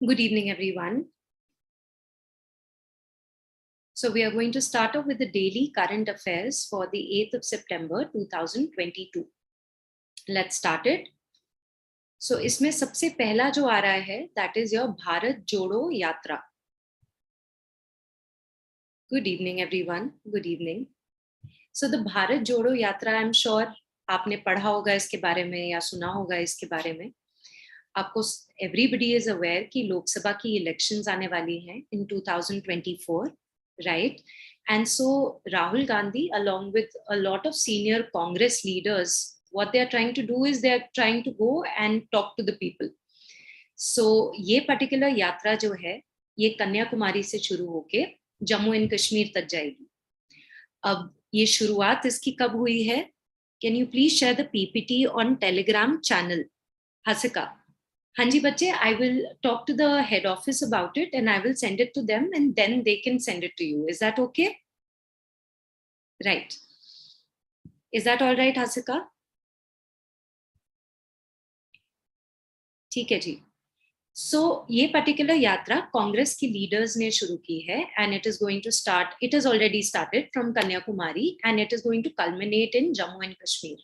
Good evening, everyone. So we are going to start off with the daily current affairs for the 8th of September 2022. Let's start it. So इसमें सबसे पहला जो आ रहा है, that is your Bharat जोड़ो यात्रा. Good evening, everyone. Good evening. So the Bharat जोड़ो यात्रा, I'm sure आपने पढ़ा होगा इसके बारे में या सुना होगा इसके बारे में. आपको everybody is aware कि लोकसभा की elections आने वाली हैं in 2024. Right? And so Rahul Gandhi, along with a lot of senior Congress leaders, what they are trying to do is they are trying to go and talk to the people. So ये particular यात्रा जो है, ये कन्याकुमारी से शुरू होके Jammu and Kashmir तक जाएगी. अब ये शुरुआत इसकी कब हुई है? Can you please share the PPT on Telegram channel? Hasika. हाँ जी बच्चे, I will talk to the head office about it and I will send it to them and then they can send it to you. Is that okay? Right. Is that all right, Hasika? ठीक है जी. So ये particular यात्रा कांग्रेस की leaders ने शुरू की है and it is going to start, it has already started from Kanyakumari and it is going to culminate in Jammu and Kashmir.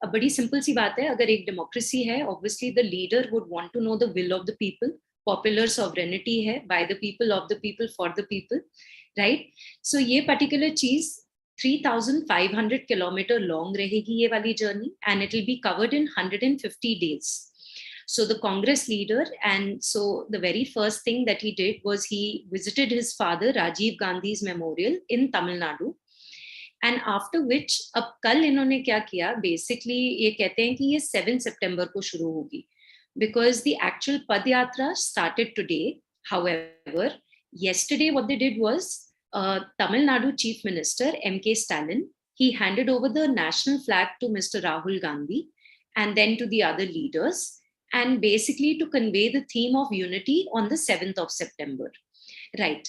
अब बड़ी सिंपल सी बात है, अगर एक डेमोक्रेसी है, obviously the leader would want to know the will of the people. Popular sovereignty है, by the people, of the people, for the people, right? So ये particular चीज 3500 किलोमीटर लॉन्ग रहेगी ये वाली journey and it will be covered in 150 days. So the Congress leader, and so the very first thing that he did was he visited his father Rajiv Gandhi's memorial in Tamil Nadu. And after which, अब कल इन्होंने क्या किया, basically ये कहते हैं कि ये 7 सितंबर को शुरू होगी, because the actual पद यात्रा started today. However, yesterday what they did was Tamil Nadu Chief Minister M.K. Stalin, he handed over the national flag to Mr. Rahul Gandhi and then to the other leaders, and basically to convey the theme of unity on the 7th of September, right?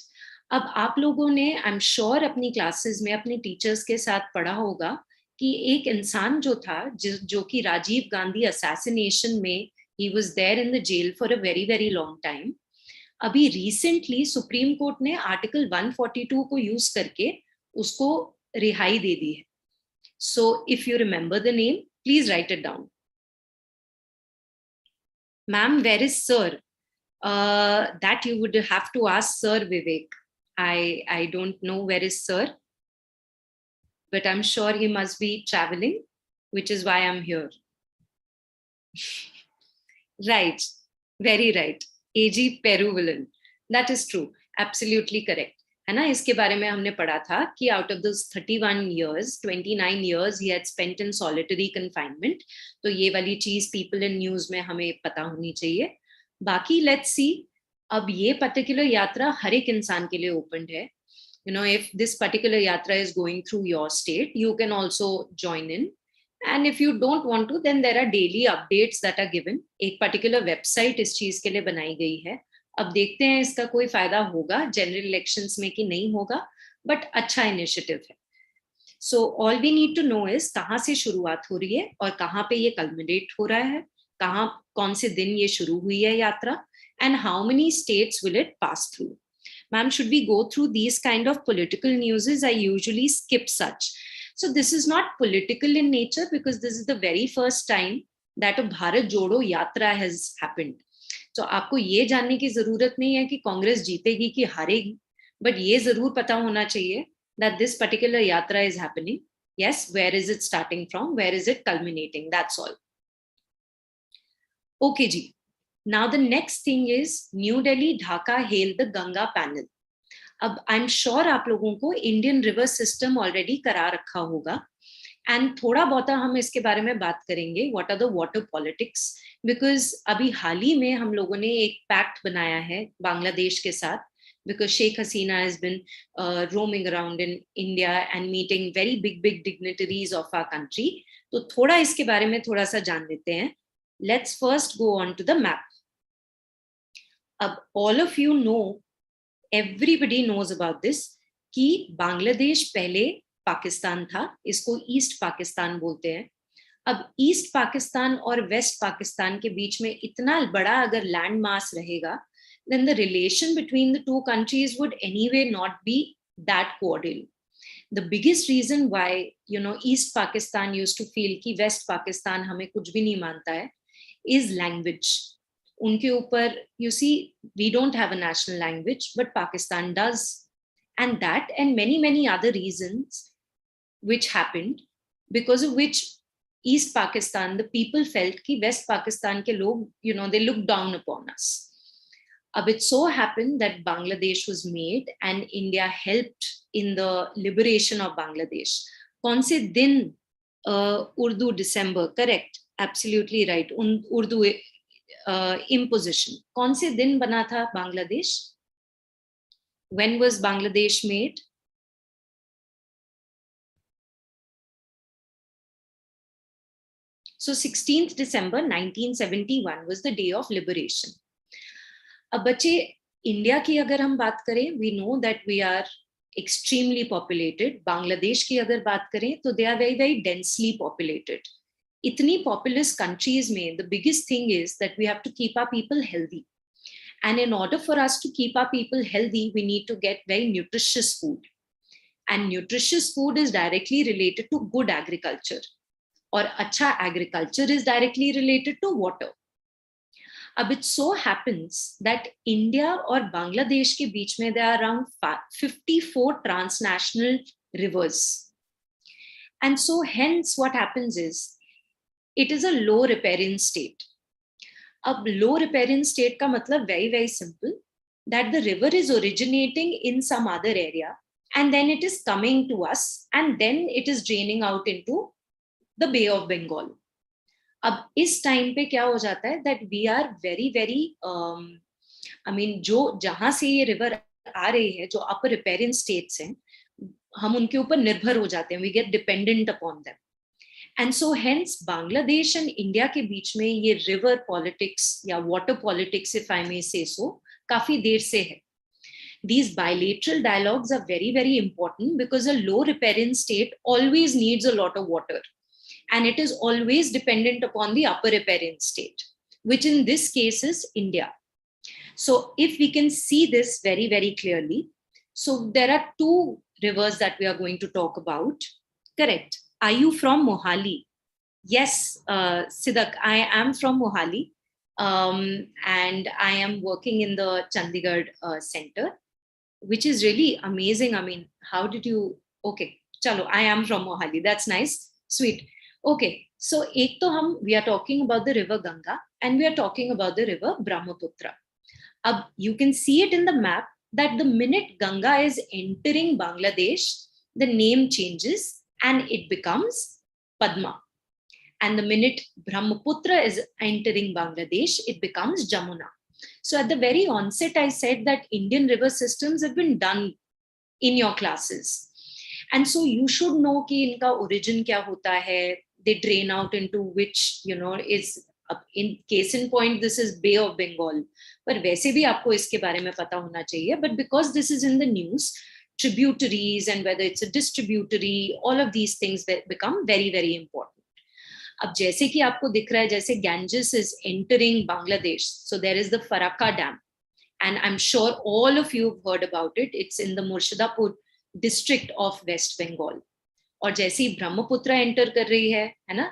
अब आप लोगों ने I am sure अपनी classes में अपने teachers के साथ पढ़ा होगा कि एक इंसान जो था जो कि राजीव गांधी असैसिनेशन में he was there in the jail for a very very long time. अभी रिसेंटली सुप्रीम कोर्ट ने आर्टिकल 142 को यूज करके उसको रिहाई दे दी है. So if you remember the name, please write it down. Ma'am, where is sir? That you would have to ask Sir Vivek. I don't know where is Sir, but I'm sure he must be traveling, which is why I'm here. Right, very right. AG Peruvilan. That is true. Absolutely correct. है ना? इसके बारे में हमने पढ़ा था कि out of those 31 years, 29 years he had spent in solitary confinement. तो ये वाली चीज people in news में हमें पता होनी चाहिए. बाकी let's see. अब ये पर्टिकुलर यात्रा हर एक इंसान के लिए ओपन है. You know, if this particular yatra is going through your state, you can also join in. And if you don't want to, then there are daily updates that are given. एक particular website इस चीज के लिए बनाई गई है. अब देखते हैं इसका कोई फायदा होगा जनरल इलेक्शंस में कि नहीं होगा, बट अच्छा इनिशिएटिव है. So all we need to know is कहाँ से शुरुआत हो रही है और कहाँ पे ये कल्मिनेट हो रहा है, कहाँ कौन से दिन ये शुरू हुई है यात्रा, and how many states will it pass through. Ma'am, should we go through these kind of political newses? I usually skip such. So this is not political in nature because this is the very first time that a Bharat Jodo Yatra has happened. So आपको ये जानने की जरूरत नहीं है कि कांग्रेस जीतेगी कि हारेगी, but ये जरूर पता होना चाहिए that this particular yatra is happening. Yes, where is it starting from? Where is it culminating? That's all. Okay ji. Now the next thing is New Delhi Dhaka hail the Ganga panel. अब I'm sure आप लोगों को Indian river system already करा रखा होगा, and थोड़ा बहुत हम इसके बारे में बात करेंगे. What are the water politics? Because अभी हाल ही में हम लोगों ने एक पैक्ट बनाया है बांग्लादेश के साथ, because Sheikh Hasina has been roaming around in India and meeting very big dignitaries of our country. तो थोड़ा इसके बारे में थोड़ा सा जान लेते हैं. Let's first go on to the map. अब all of you know, everybody knows about this, कि बांग्लादेश पहले पाकिस्तान था. इसको ईस्ट पाकिस्तान बोलते हैं. अब ईस्ट पाकिस्तान और वेस्ट पाकिस्तान के बीच में इतना बड़ा अगर लैंड मास रहेगा, then the relation between the two countries would anyway not be that cordial. The biggest reason why, East Pakistan used to feel कि West Pakistan हमें कुछ भी नहीं मानता है, is language. उनके ऊपर, you see, we don't have a national language, but Pakistan does. And that and many other reasons which happened, because of which East Pakistan, the people felt कि West Pakistan के लोग, they looked down upon us. It so happened that Bangladesh was made and India helped in the liberation of Bangladesh. कौन से दिन? Urdu December, correct, absolutely right. Urdu imposition. कौन से दिन बना था Bangladesh? When was Bangladesh made? So 16th December 1971 was the day of liberation. अब बच्चे, इंडिया की अगर हम बात करें, we know that we are extremely populated. Bangladesh की अगर बात करें तो they are very densely populated. इतनी populous countries में the biggest thing is that we have to keep our people healthy. And in order for us to keep our people healthy, we need to get very nutritious food. And nutritious food is directly related to good agriculture. और अच्छा agriculture is directly related to water. अब it so happens that India और बांग्लादेश के बीच में there are around 54 transnational rivers. And so hence what happens is, it is a low riparian state. अब low riparian state का मतलब very simple, that the river is originating in some other area and then it is coming to us and then it is draining out into the Bay of Bengal. अब इस time पे क्या हो जाता है, that we are very जो जहां से ये रिवर आ रही है, जो upper riparian states हैं, हम उनके ऊपर निर्भर हो जाते हैं, we get dependent upon them. And so hence Bangladesh and India के बीच में ये river politics या water politics, if I may say so, काफी देर से है. These bilateral dialogues are very important because a low riparian state always needs a lot of water. And it is always dependent upon the upper riparian state, which in this case is India. So if we can see this very clearly, so there are two rivers that we are going to talk about. Correct. Are you from Mohali? Yes, Siddhak, I am from Mohali. And I am working in the Chandigarh center, which is really amazing. I mean, how did you? Okay, chalo, I am from Mohali. That's nice, sweet. Okay, so we are talking about the river Ganga and we are talking about the river Brahmaputra. You can see it in the map that the minute Ganga is entering Bangladesh, the name changes and it becomes Padma. And the minute Brahmaputra is entering Bangladesh, it becomes Jamuna. So at the very onset, I said that Indian river systems have been done in your classes. And so you should know कि इनका origin क्या होता है, they drain out into which, is, in case in point, this is Bay of Bengal. पर वैसे भी आपको इसके बारे में पता होना चाहिए. But because this is in the news, tributaries and whether it's a distributary, all of these things become very important. अब जैसे कि आपको दिख रहा है, जैसे Ganges is entering Bangladesh, so there is the Farakka Dam. And I'm sure all of you have heard about it. It's in the Murshidapur district of West Bengal. और जैसे ही ब्रह्मपुत्र एंटर कर रही है ना,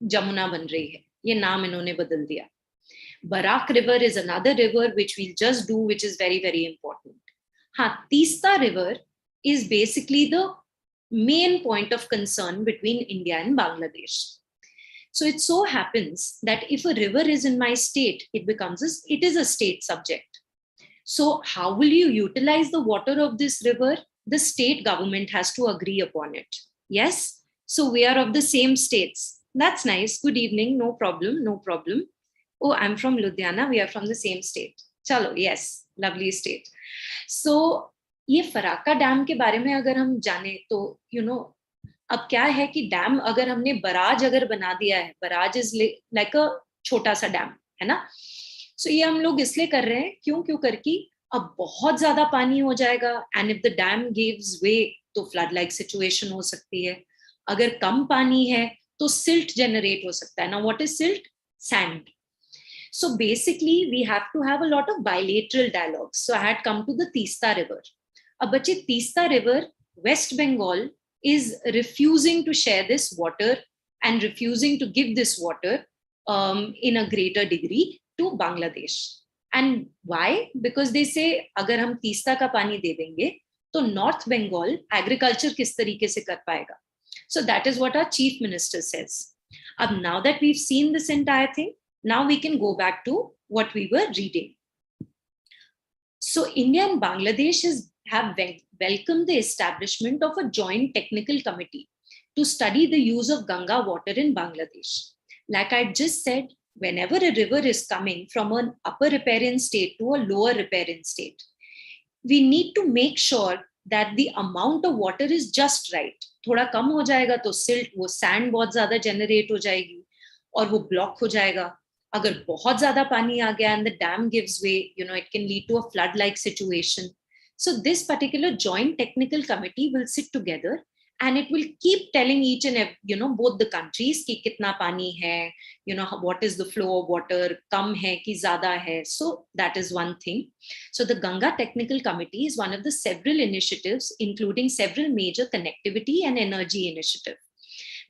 जमुना बन रही है. ये नाम इन्होंने बदल दिया. Barak River is another river which we'll just do, which is very important. Tista River is basically the main point of concern between India and Bangladesh. So it so happens that if a river is in my state, it is a state subject. So how will you utilize the water of this river? The state government has to agree upon it. Yes? So we are of the same states. That's nice. Good evening. No problem. Oh, I'm from Ludhiana. We are from the same state. Chalo, yes. Lovely state. So ये फराक्का dam के बारे में अगर हम जाने तो, अब क्या है कि डैम अगर हमने बराज अगर बना दिया है, बराज इज लाइक अ छोटा सा डैम, है ना. सो ये हम लोग इसलिए कर रहे हैं, क्यों करके अब बहुत ज्यादा पानी हो जाएगा and if the dam gives way तो फ्लड लाइक सिचुएशन हो सकती है. अगर कम पानी है तो silt generate हो सकता है. Now what is silt? Sand. So basically we have to have a lot of bilateral dialogues. So I had come to the Tista River. अब बच्चे Tista River, West Bengal is refusing to share this water and refusing to give this water in a greater degree to Bangladesh. And why? Because they say अगर हम तीस्ता का पानी दे देंगे तो North Bengal agriculture किस तरीके से कर पाएगा? So that is what our chief minister says. Now that we've seen this entire thing, now we can go back to what we were reading. So India and Bangladesh have welcomed the establishment of a joint technical committee to study the use of Ganga water in Bangladesh. Like I just said, whenever a river is coming from an upper riparian state to a lower riparian state, we need to make sure that the amount of water is just right. थोड़ा कम हो जाएगा तो silt, वो sand बहुत ज़्यादा generate हो जाएगी और वो block हो जाएगा. अगर बहुत ज़्यादा पानी आ गया and the dam gives way, it can lead to a flood-like situation. So this particular joint technical committee will sit together and it will keep telling each and every, both the countries कि कितना पानी है, what is the flow of water, कम है कि ज़्यादा है. So that is one thing. So the Ganga Technical Committee is one of the several initiatives, including several major connectivity and energy initiatives.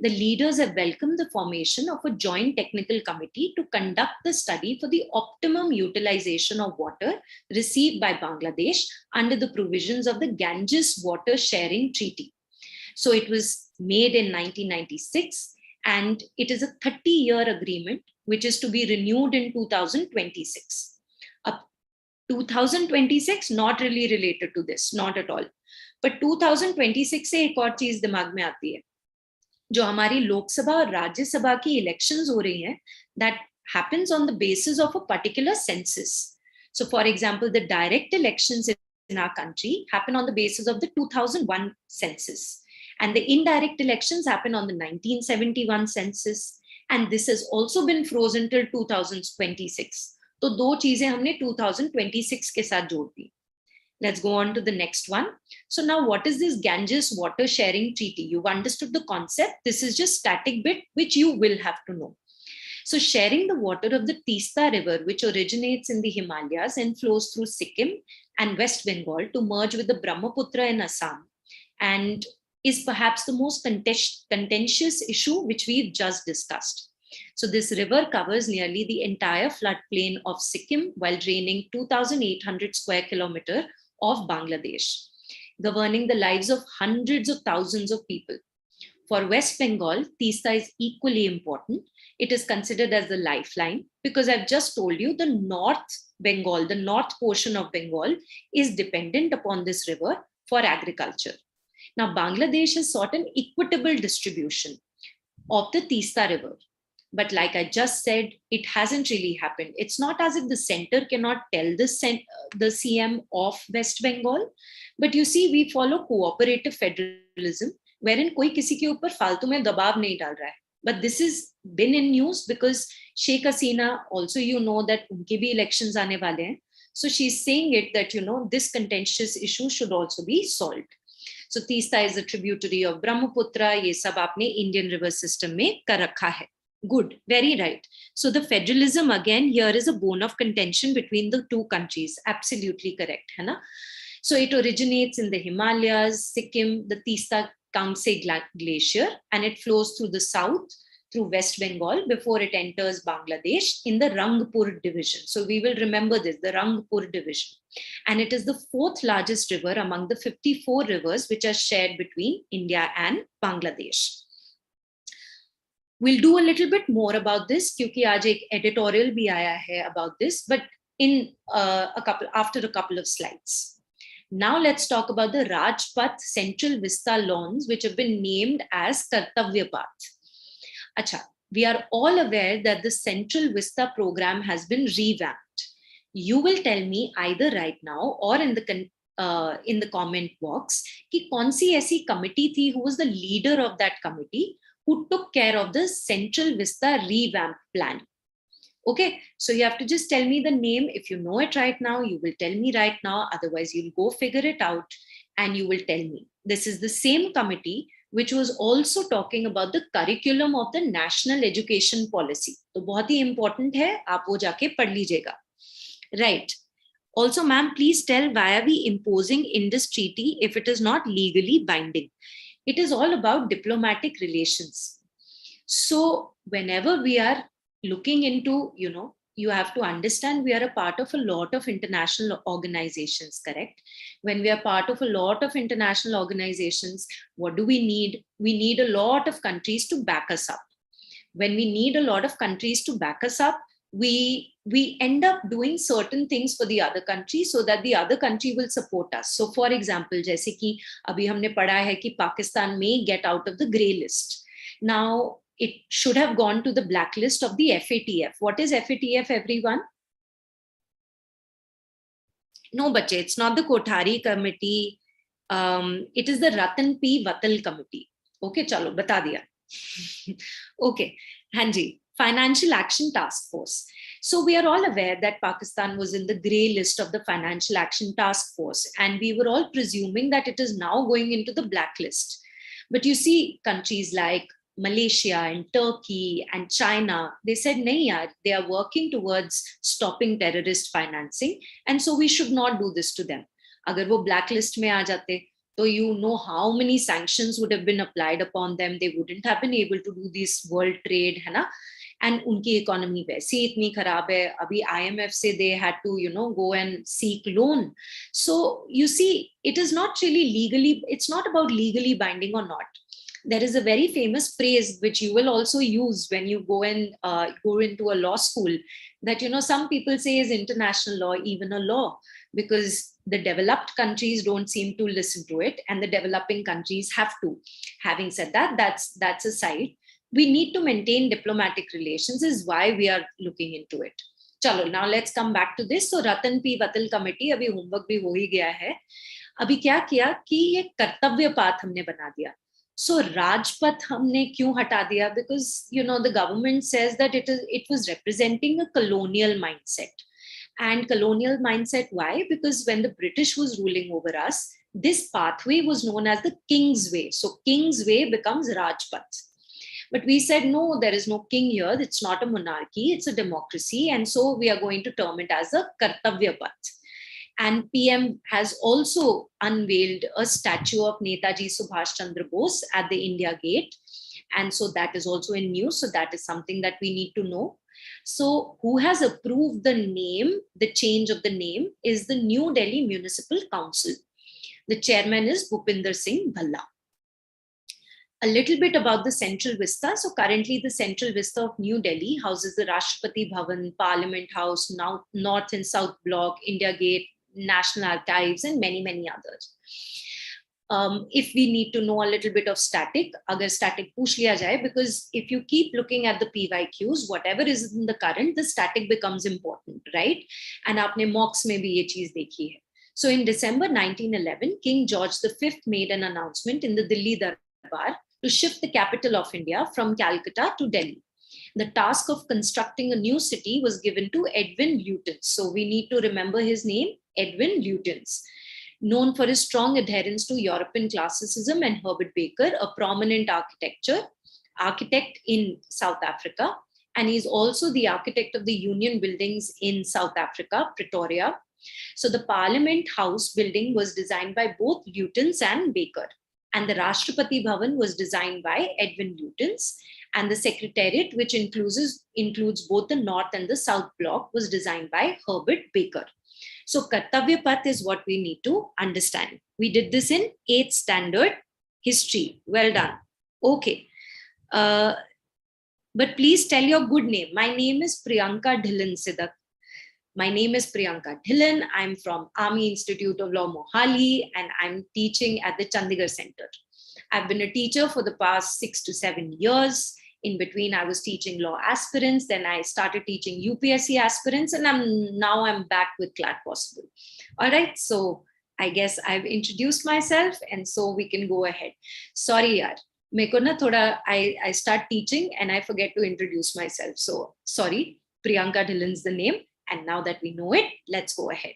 The leaders have welcomed the formation of a joint technical committee to conduct the study for the optimum utilization of water received by Bangladesh under the provisions of the Ganges Water Sharing Treaty. So it was made in 1996 and it is a 30-year agreement which is to be renewed in 2026. 2026 not really related to this, not at all. But 2026 से एक और चीज दिमाग में आती है. जो हमारी लोकसभा और राज्यसभा की इलेक्शंस हो रही हैं, that happens on the basis of a particular census. So for example, the direct elections in our country happen on the basis of the 2001 census. And the indirect elections happen on the 1971 census. And this has also been frozen till 2026. तो दो चीजें हमने 2026 के साथ जोड़ दी. Let's go on to the next one. So now what is this Ganges Water Sharing Treaty? You've understood the concept. This is just static bit, which you will have to know. So sharing the water of the Tista River, which originates in the Himalayas and flows through Sikkim and West Bengal to merge with the Brahmaputra in Assam, and is perhaps the most contentious issue which we've just discussed. So this river covers nearly the entire floodplain of Sikkim while draining 2,800 square kilometers of Bangladesh, governing the lives of hundreds of thousands of people. For West Bengal, Tista is equally important. It is considered as the lifeline because I've just told you the North Bengal, the north portion of Bengal is dependent upon this river for agriculture. Now, Bangladesh has sought an equitable distribution of the Tista River. But like I just said, it hasn't really happened. It's not as if the center cannot tell the CM of West Bengal. But you see, we follow cooperative federalism, wherein कोई किसी के ऊपर फालतू में दबाव नहीं डाल रहा है. But this has been in news because Sheikh Hasina, also you know that उनके भी elections आने वाले हैं. So she's saying it that, this contentious issue should also be solved. So Tista is a tributary of Brahmaputra. ये सब आपने Indian river system में कर रखा है. Good, very right. So the federalism again here is a bone of contention between the two countries. Absolutely correct, है ना? So it originates in the Himalayas, Sikkim, the Tista Kangse Glacier, and it flows through the south, through West Bengal before it enters Bangladesh in the Rangpur division. So we will remember this, the Rangpur division. And it is the fourth largest river among the 54 rivers which are shared between India and Bangladesh. We'll do a little bit more about this क्योंकि आज एक editorial भी आया है about this, but in after a couple of slides. Now let's talk about the Rajpath Central Vista lawns, which have been named as Kartavya Path. Acha, we are all aware that the Central Vista program has been revamped. You will tell me either right now or in the comment box कि कौन सी ऐसी committee थी, who was the leader of that committee who took care of the Central Vista revamp plan. Okay, so you have to just tell me the name. If you know it right now, you will tell me right now. Otherwise, you'll go figure it out and you will tell me. This is the same committee which was also talking about the curriculum of the national education policy. तो बहुत ही important है, आप वो जाके पढ़ लीजिएगा. Right. Also, ma'am, please tell why are we imposing in this treaty if it is not legally binding? It is all about diplomatic relations. So whenever we are looking into, you have to understand we are a part of a lot of international organizations, correct? When we are part of a lot of international organizations, what do we need? We need a lot of countries to back us up. When we need a lot of countries to back us up, we end up doing certain things for the other country so that the other country will support us. So for example, जैसे कि अभी हमने पढ़ा है कि Pakistan may get out of the grey list. Now, it should have gone to the blacklist of the FATF. What is FATF, everyone? No, bache, it's not the Kothari committee. It is the Ratan P. Vatal committee. Okay, chalo, bata diya. Okay, Hanji, Financial Action Task Force. So we are all aware that Pakistan was in the grey list of the Financial Action Task Force, and we were all presuming that it is now going into the blacklist. But you see, countries like Malaysia and Turkey and China, they said, nahi yaar, they are working towards stopping terrorist financing, and so we should not do this to them. Agar wo blacklist mein aa jate, so you know how many sanctions would have been applied upon them. They wouldn't have been able to do this world trade, है ना? And unki economy वैसे इतनी खराब है. अभी IMF से they had to, go and seek loan. So you see, it is not really legally, it's not about legally binding or not. There is a very famous phrase which you will also use when you go and go into a law school, that some people say is international law even a law, because the developed countries don't seem to listen to it and the developing countries have to. Having said that, that's aside. We need to maintain diplomatic relations is why we are looking into it. Chalo, now let's come back to this. So Ratan P. Vatal committee, abhi homework bhi ho hi gaya hai. Abhi kya kiya ki ye kartavya path humne bana diya. So Rajpath humne kyun hata diya? Because the government says that it was representing a colonial mindset. And colonial mindset, why? Because when the British was ruling over us, this pathway was known as the King's Way. So King's Way becomes Rajpath. But we said, no, there is no king here. It's not a monarchy. It's a democracy. And so we are going to term it as a Kartavya Path. And PM has also unveiled a statue of Netaji Subhash Chandra Bose at the India Gate. And so that is also in news. So that is something that we need to know. So who has approved the name, the change of the name, is the New Delhi Municipal Council. The chairman is Bhupinder Singh Bhalla. A little bit about the Central Vista. So currently the Central Vista of New Delhi houses the Rashtrapati Bhavan, Parliament House, now North and South Block, India Gate, National Archives, and many, many others. If we need to know a little bit of static, agar static push liya jaye, because if you keep looking at the PYQs, whatever is in the current, the static becomes important, right? And aapne mocks mein bhi ye cheez dekhi hai. So in December 1911, King George V made an announcement in the Delhi Darbar to shift the capital of India from Calcutta to Delhi. The task of constructing a new city was given to Edwin Lutyens. So we need to remember his name, Edwin Lutyens. Known for his strong adherence to European classicism, and Herbert Baker, a prominent architect in South Africa. And he's also the architect of the Union buildings in South Africa, Pretoria. So the Parliament House building was designed by both Lutyens and Baker. And the Rashtrapati Bhavan was designed by Edwin Lutyens. And the Secretariat, which includes both the North and the South Block, was designed by Herbert Baker. So Kartavya Path is what we need to understand. We did this in 8th standard history. Well done. Okay. But please tell your good name. My name is Priyanka Dhillon Sidak. My name is Priyanka Dhillon. I'm from Army Institute of Law, Mohali, and I'm teaching at the Chandigarh Center. I've been a teacher for the past 6 to 7 years. In between, I was teaching law aspirants. Then I started teaching UPSC aspirants, and now I'm back with CLAT Possible. All right. So I guess I've introduced myself, and so we can go ahead. Sorry, yaar. I start teaching and I forget to introduce myself. So sorry, Priyanka Dhillon's the name. And now that we know it, let's go ahead.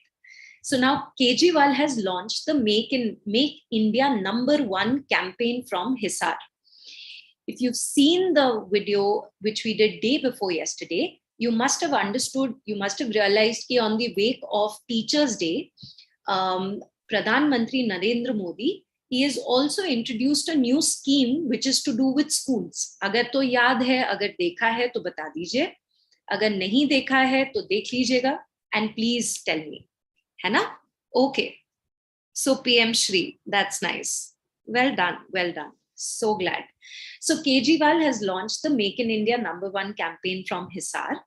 So now Kejriwal has launched the Make India #1 campaign from Hisar. If you've seen the video which we did day before yesterday, you must have understood, you must have realized that on the wake of Teachers' Day, Pradhan Mantri Narendra Modi, he has also introduced a new scheme which is to do with schools. अगर तो याद है, अगर देखा है तो बता दीजिए, अगर नहीं देखा है तो देख लीजिएगा, and please tell me, है ना? Okay. So PM Shri, that's nice. Well done, well done. So glad. So Kejriwal has launched the Make in India #1 campaign from Hisar.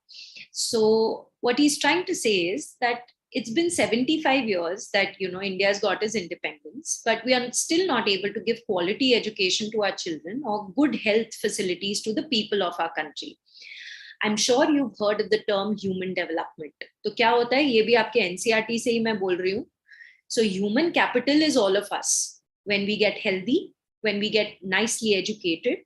So what he's trying to say is that it's been 75 years that, you know, India's got its independence, but we are still not able to give quality education to our children or good health facilities to the people of our country. I'm sure you've heard of the term human development. तो क्या होता है, ये भी आपके NCERT से ही मैं बोल रही हूँ. So human capital is all of us. When we get healthy, when we get nicely educated,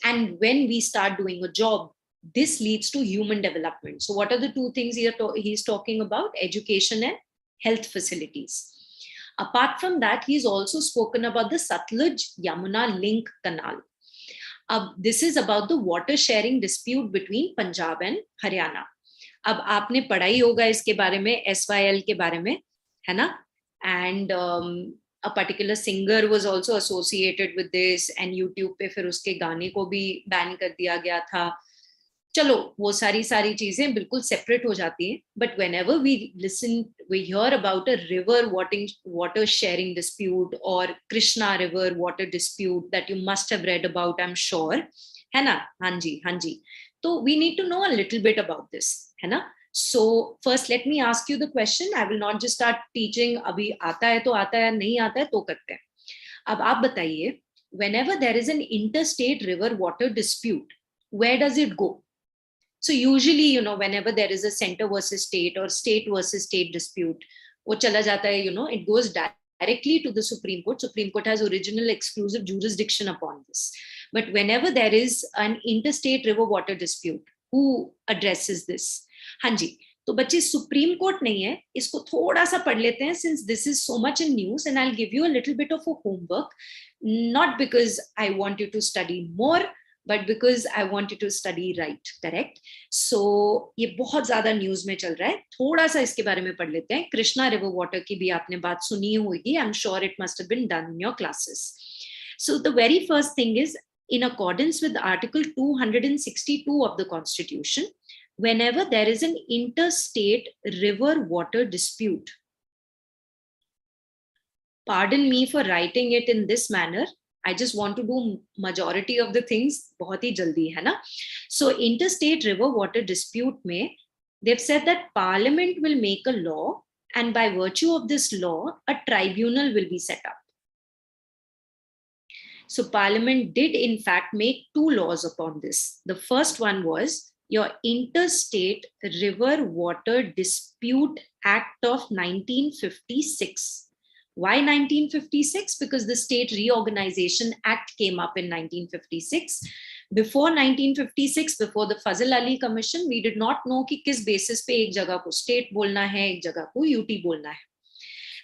and when we start doing a job, this leads to human development. So what are the two things he's talking about? Education and health facilities. Apart from that, he's also spoken about the Satluj-Yamuna link canal. This is about the water sharing dispute between Punjab and Haryana. अब आपने पढ़ा ही होगा इसके बारे में, SYL के बारे में, है ना? And a particular singer was also associated with this, and YouTube पे फिर उसके गाने को भी बैन कर दिया गया था. चलो वो सारी चीजें बिल्कुल सेपरेट हो जाती हैं, but whenever we hear about a river water sharing dispute or Krishna river water dispute that you must have read about, I'm sure, है ना? हाँ जी. So we need to know a little bit about this, है ना? So first let me ask you the question. I will not just start teaching अभी आता है तो आता है, नहीं आता है तो करते हैं. अब आप बताइए, whenever there is an interstate river water dispute, where does it go? So usually, you know, whenever there is a center versus state or state versus state dispute, वो चला जाता है, you know, it goes directly to the Supreme Court. Supreme Court has original exclusive jurisdiction upon this. But whenever there is an interstate river water dispute, who addresses this? हाँ जी, तो बच्चे supreme court नहीं है, इसको थोड़ा सा पढ़ लेते हैं, since this is so much in news, and I'll give you a little bit of a homework, not because I want you to study more, but because I want you to study right, correct? So ये बहुत ज्यादा news में चल रहा है, थोड़ा सा इसके बारे में पढ़ लेते हैं. कृष्णा रिवर वाटर की भी आपने बात सुनी होगी, I'm sure it must have been done in your classes. So the very first thing is, in accordance with Article 262 of the Constitution, whenever there is an interstate river water dispute, pardon me for writing it in this manner, I just want to do majority of the things बहुत ही जल्दी, है ना? So interstate river water dispute में, they've said that Parliament will make a law, and by virtue of this law, a tribunal will be set up. So Parliament did in fact make 2 laws upon this. The first one was your Interstate River Water Dispute Act of 1956. Why 1956? Because the State Reorganization Act came up in 1956. Before 1956, before the Fazil Ali Commission, we did not know कि किस basis पे एक जगह को state बोलना है, एक जगह को UT बोलना है.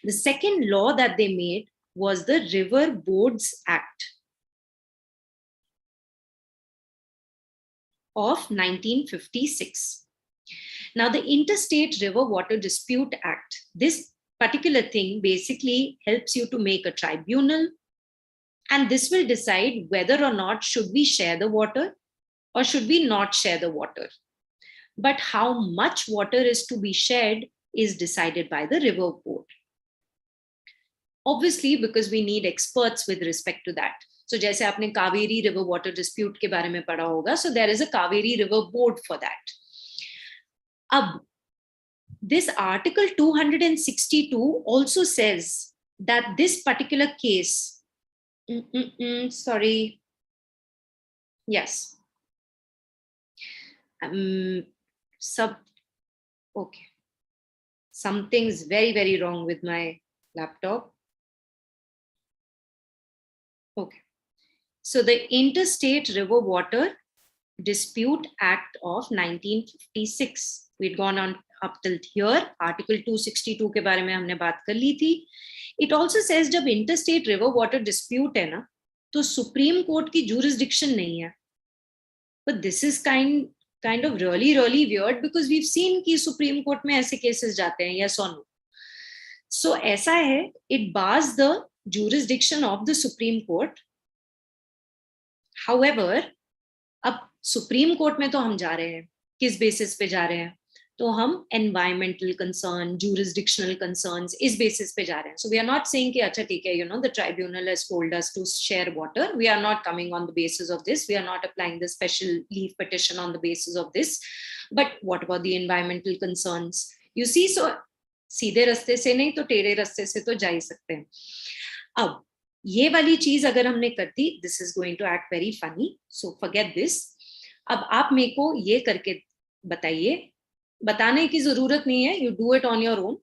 The second law that they made was the River Boards Act of 1956. Now, the Interstate River Water Dispute Act, this particular thing basically helps you to make a tribunal, and this will decide whether or not should we share the water or should we not share the water. But how much water is to be shared is decided by the river board. Obviously, because we need experts with respect to that. So जैसे आपने Kaveri River Water Dispute के बारे में पढ़ा होगा, so there is a Kaveri River Board for that. अब this Article 262 also says that this particular case, sorry, yes, okay, something's very, very wrong with my laptop. Okay. So the Interstate River Water Dispute Act of 1956. We'd gone on up till here. Article 262 के बारे में हमने बात कर ली थी. It also says जब interstate river water dispute है ना, तो सुप्रीम कोर्ट की jurisdiction नहीं है. But this is kind of really weird because we've seen कि सुप्रीम कोर्ट में ऐसे cases जाते हैं, yes or no. So ऐसा है, it bars the jurisdiction of the Supreme Court. However, अब सुप्रीम कोर्ट में तो हम जा रहे हैं, किस बेसिस पे जा रहे हैं? तो हम environmental concern, jurisdictional concerns इस बेसिस पे जा रहे हैं. So we are not saying कि अच्छा ठीक है, you know, the tribunal has told us to share water. We are not coming on the basis of this. We are not applying the special leave petition on the basis of this. But what about the environmental concerns? You see, so सीधे रास्ते से नहीं तो टेढ़े रास्ते से तो जा ही सकते हैं. अब ये वाली चीज अगर हमने कर दी, this is going to act very funny, so forget this. अब आप मेरे को ये करके बताइए, बताने की जरूरत नहीं है, you do it on your own.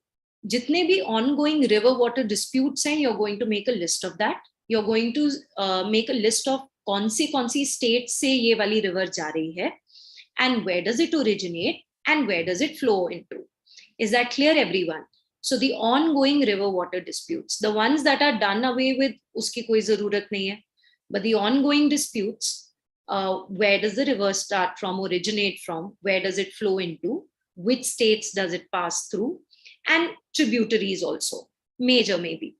जितने भी ऑनगोइंग रिवर वाटर डिस्प्यूट्स हैं, you are going to make a list of that. You are going to make a list of कौन सी स्टेट से ये वाली रिवर जा रही है, and where does it originate and where does it flow into. Is that clear, everyone? So the ongoing river water disputes, the ones that are done away with, uski koi zarurat nahi hai. But the ongoing disputes, where does the river start from, originate from, where does it flow into, which states does it pass through, and tributaries also, major maybe.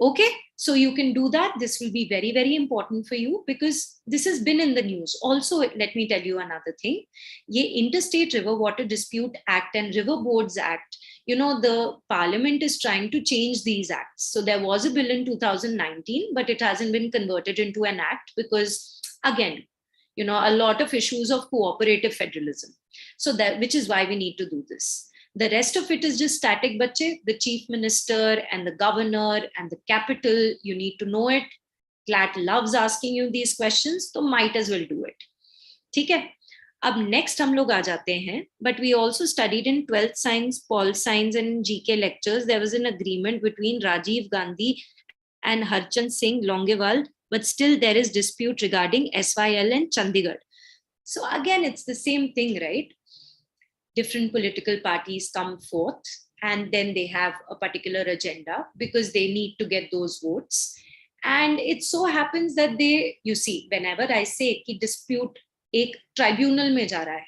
Okay, so you can do that. This will be very important for you because this has been in the news. Also, let me tell you another thing. Ye Interstate River Water Dispute Act and River Boards Act, you know, the parliament is trying to change these acts. So there was a bill in 2019, but it hasn't been converted into an act because, again, you know, a lot of issues of cooperative federalism. So that, which is why we need to do this. The rest of it is just static, bache. The chief minister and the governor and the capital, you need to know it. CLAT loves asking you these questions, so might as well do it. ठीक है? अब next हम लोग आ जाते हैं, but we also studied in 12th science, pol science and GK lectures. There was an agreement between Rajiv Gandhi and Harchand Singh Longewal, but still there is dispute regarding SYL and Chandigarh. So again, it's the same thing, right? Different political parties come forth and then they have a particular agenda because they need to get those votes. And it so happens that they, you see, whenever I say ki dispute ek tribunal mein ja raha hai,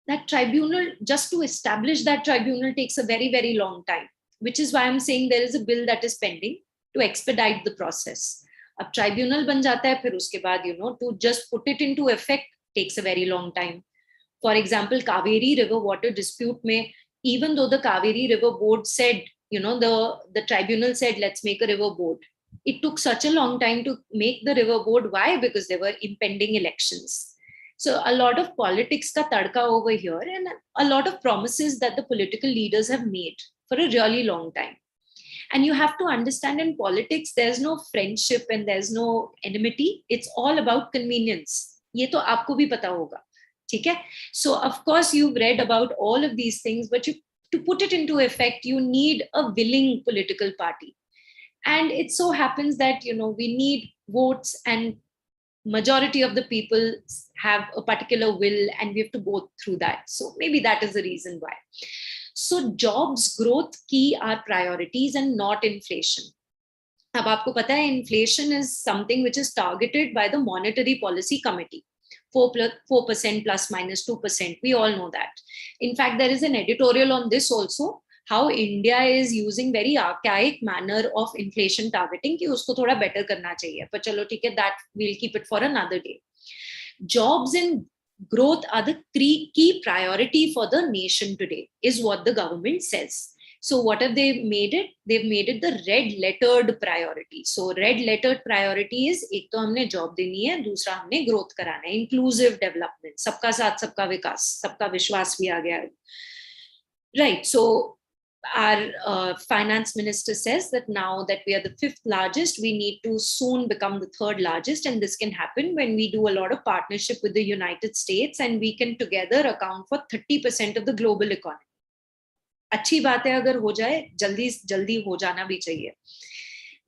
that tribunal, just to establish that tribunal takes a very long time, which is why I'm saying there is a bill that is pending to expedite the process. Ab tribunal ban jata hai, phir uske baad, you know, to just put it into effect takes a very long time. For example, Kaveri River water dispute mein, even though the Kaveri River board said, you know, the tribunal said, let's make a river board. It took such a long time to make the river board. Why? Because there were impending elections. So a lot of politics ka tadka over here and a lot of promises that the political leaders have made for a really long time. And you have to understand, in politics, there's no friendship and there's no enmity. It's all about convenience. Ye to aapko bhi pata hoga. Okay? So of course you've read about all of these things, but to put it into effect, you need a willing political party. And it so happens that, you know, we need votes and majority of the people have a particular will and we have to go through that. So maybe that is the reason why. So jobs growth key are priorities and not inflation. Ab aapko pata hai, inflation is something which is targeted by the Monetary Policy Committee. 4% plus minus 2%. We all know that. In fact, there is an editorial on this also, how India is using very archaic manner of inflation targeting कि उसको थोड़ा better करना चाहिए. पर चलो ठीक है, that we'll keep it for another day. Jobs and growth are the key priority for the nation today, is what the government says. So what have they made it? They've made it the red lettered priority. So red lettered priority is, एक तो हमने job देनी है, दूसरा हमने growth कराना है, inclusive development, सबका साथ सबका विकास, सबका विश्वास भी आ गया. Right. So our finance minister says that now that we are the 5th largest, we need to soon become the 3rd largest, and this can happen when we do a lot of partnership with the United States and we can together account for 30% of the global economy. अच्छी बात है अगर हो जाए, जल्दी हो जाना भी चाहिए.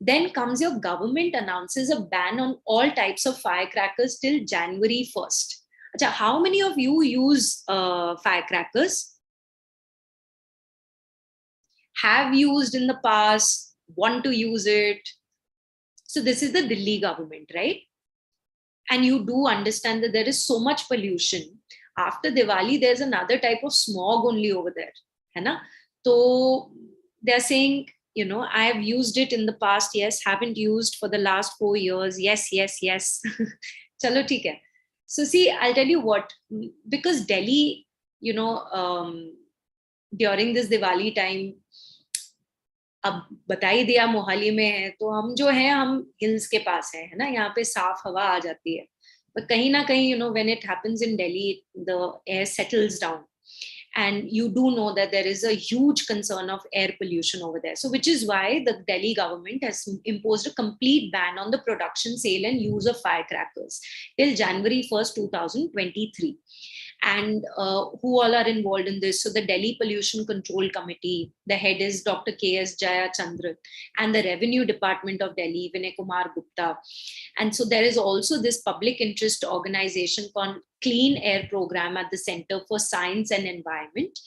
Then comes your government announces a ban on all types of firecrackers till January 1st. Achha, how many of you use firecrackers? have used in the past, want to use it. So this is the Delhi government, right? And you do understand that there is so much pollution. After Diwali, there's another type of smog only over there. Hai na? So they're saying, I have used it in the past, yes, haven't used for the last 4 years, yes. Chalo, theek hai. So see, I'll tell you what, because Delhi, during this Diwali time, अब बता ही दिया मोहाली में है, तो हम जो है हम हिल्स के पास है ना, यहाँ पे साफ हवा आ जाती है. But कहीं ना कहीं, when it happens in Delhi, the air settles down. And you do know that there is a huge concern of air pollution over there. So which is why the Delhi government has imposed a complete ban on the production, sale and use of firecrackers till January 1st, 2023. And who all are involved in this? So the Delhi Pollution Control Committee, the head is Dr. K.S. Jayachandran, and the Revenue Department of Delhi, Vinay Kumar Gupta. And so there is also this public interest organization called Clean Air Program at the Center for Science and Environment,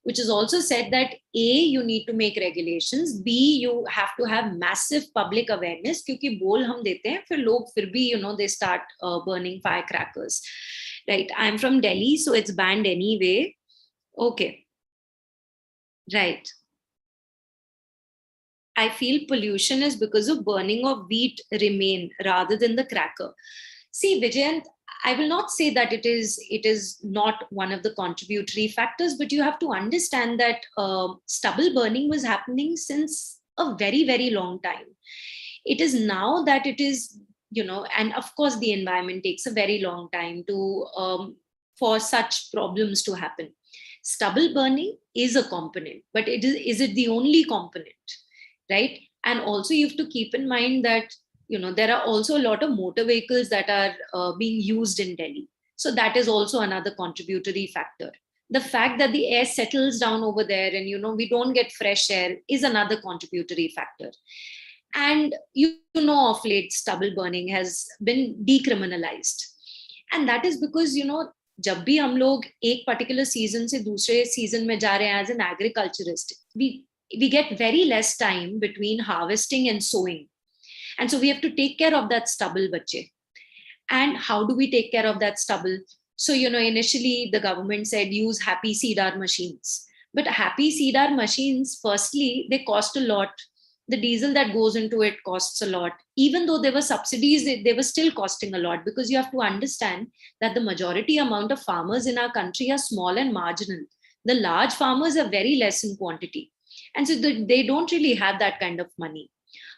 which has also said that A, you need to make regulations, B, you have to have massive public awareness, क्योंकि बोल हम देते हैं, फिर लोग फिर भी, they start burning firecrackers. Right, I'm from Delhi, so it's banned anyway. Okay. Right. I feel pollution is because of burning of wheat remain rather than the cracker. See, Vijayant, I will not say that it is not one of the contributory factors, but you have to understand that stubble burning was happening since a very, very long time. It is now that it is, and of course the environment takes a very long time to for such problems to happen. Stubble burning is a component, but is it the only component, right? And also you have to keep in mind that there are also a lot of motor vehicles that are being used in Delhi. So that is also another contributory factor. The fact that the air settles down over there and we don't get fresh air is another contributory factor. And of late, stubble burning has been decriminalized. And that is because, जब भी हम लोग एक particular season से दूसरे season में जा रहे हैं as an agriculturist, we get very less time between harvesting and sowing. And so we have to take care of that stubble, bache. And how do we take care of that stubble? So, initially the government said use happy seedar machines. But happy seedar machines, firstly, they cost a lot. The diesel that goes into it costs a lot. Even though there were subsidies, they were still costing a lot, because you have to understand that the majority amount of farmers in our country are small and marginal. The large farmers are very less in quantity. And so they don't really have that kind of money.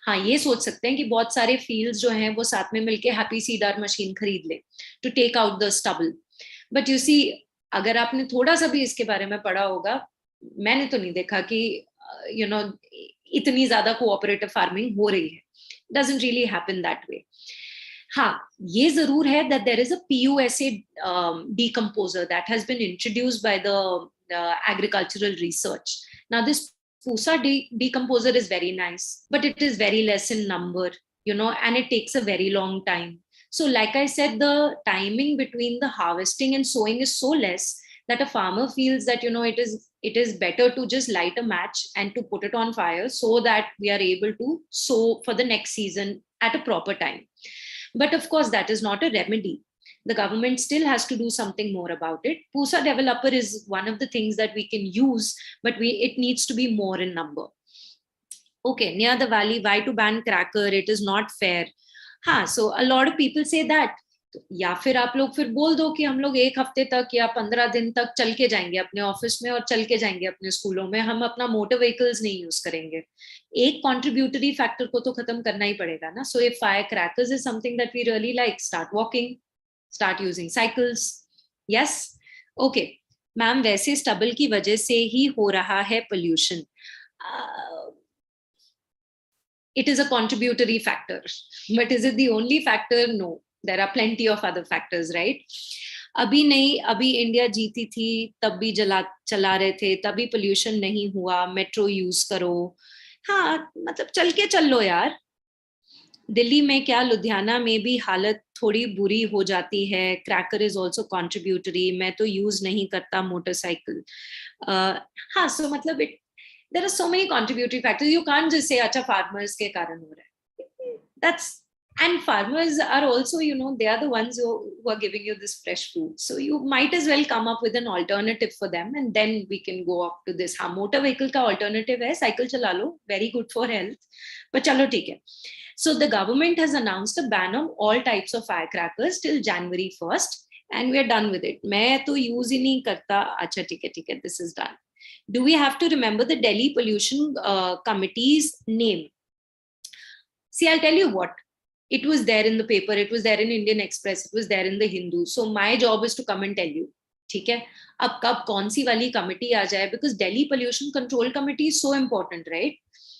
हाँ, ये सोच सकते हैं कि बहुत सारे fields जो हैं वो साथ में मिलके happy seedar machine खरीद ले to take out the stubble. But you see, अगर आपने थोड़ा सा भी इसके बारे में पढ़ा होगा, मैंने तो नहीं देखा कि इतनी ज्यादा कोऑपरेटिव फार्मिंग हो रही है. Doesn't really happen that way. हाँ, ये जरूर है that there is a PUSA decomposer that has been introduced by the agricultural research. Now this PUSA decomposer is very nice, but it is very less in number, and it takes a very long time. So like I said, the timing between the harvesting and sowing is so less that a farmer feels that, it is better to just light a match and to put it on fire so that we are able to sow for the next season at a proper time. But of course, that is not a remedy. The government still has to do something more about it. PUSA developer is one of the things that we can use, but it needs to be more in number. Okay, near the valley, why to ban cracker? It is not fair. So a lot of people say that. या फिर आप लोग फिर बोल दो कि हम लोग 1 हफ्ते तक या 15 दिन तक चल के जाएंगे अपने ऑफिस में और चल के जाएंगे अपने स्कूलों में, हम अपना मोटर व्हीकल्स नहीं यूज करेंगे. एक कंट्रीब्यूटरी फैक्टर को तो खत्म करना ही पड़ेगा ना. So if fire crackers is something that we really like, start walking, start using cycles. Yes, okay ma'am, वैसे स्टबल की वजह से ही हो रहा है pollution. It is a contributory factor, but is it the only factor? No. There are plenty of other factors, right? अभी नहीं, अभी इंडिया जीती थी तब भी चला रहे थे, तभी पोल्यूशन नहीं हुआ. मेट्रो यूज करो. हाँ, मतलब चल के चल लो यार. दिल्ली में क्या, लुधियाना में भी हालत थोड़ी बुरी हो जाती है. Cracker is also contributory. मैं तो यूज नहीं करता मोटरसाइकिल. हाँ, सो मतलब there are so many contributory factors. You can't just say, acha, farmers ke karan ho raha hai. That's, and farmers are also, you know, they are the ones who are giving you this fresh food. So you might as well come up with an alternative for them. And then we can go up to this. Haan, motor vehicle ka alternative hai, cycle chala lo, very good for health. But chalo, theek hai. So the government has announced a ban on all types of firecrackers till January 1st. And we are done with it. मैं तो use ही नहीं करता. अच्छा, ठीक है, this is done. Do we have to remember the Delhi Pollution Committee's name? See, I'll tell you what. It was there in the paper. It was there in Indian Express. It was there in the Hindu. So my job is to come and tell you. ठीक है? अब कब कौन सी वाली committee आ जाए? Because Delhi Pollution Control Committee is so important, right?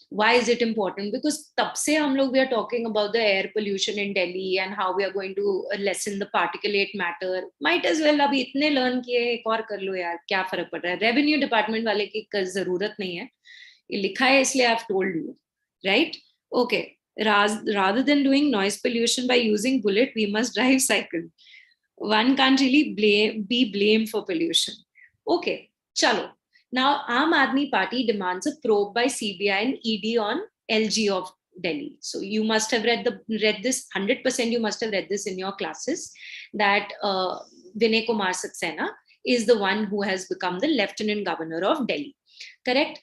Why is it important? Because tab se hum log, we are talking about the air pollution in Delhi and how we are going to lessen the particulate matter. Might as well abhi itne learn kiye, ek aur kar lo yaar, kya farak pad raha hai? Revenue department wale ki zarurat nahi hai. Ye likha hai isliye I've told you, right? Okay. Rather than doing noise pollution by using bullet, we must drive cycle. One can't really be blamed for pollution. Okay, chalo. Now, Aam Aadmi Party demands a probe by CBI and ED on LG of Delhi. So you must have read this, 100% you must have read this in your classes, that Vinay Kumar Saxena is the one who has become the Lieutenant Governor of Delhi. Correct?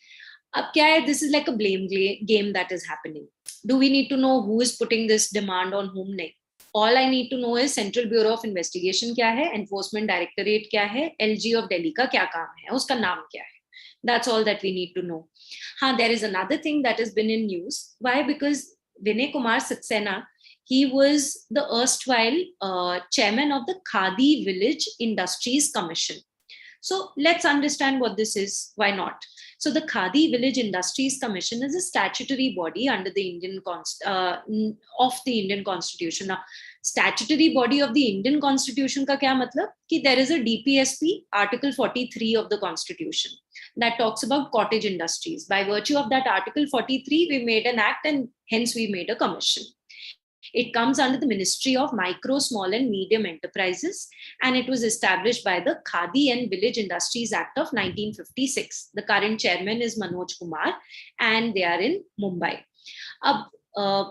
Ab kya hai? This is like a blame game that is happening. Do we need to know who is putting this demand on whom? Nahi. All I need to know is Central Bureau of Investigation kya hai, Enforcement Directorate kya hai, LG of Delhi ka kya kaam hai, uska naam kya hai. That's all that we need to know. There is another thing that has been in news. Why? Because Vinay Kumar Saxena, he was the erstwhile chairman of the Khadi Village Industries Commission. So let's understand what this is. Why not? So the Khadi Village Industries Commission is a statutory body under the Indian Constitution. Now, statutory body of the Indian Constitution ka kya matlab? Ki there is a DPSP, Article 43 of the Constitution, that talks about cottage industries. By virtue of that Article 43, we made an act and hence we made a commission. It comes under the Ministry of Micro, Small and Medium Enterprises, and it was established by the Khadi and Village Industries Act of 1956. The current chairman is Manoj Kumar, and they are in Mumbai.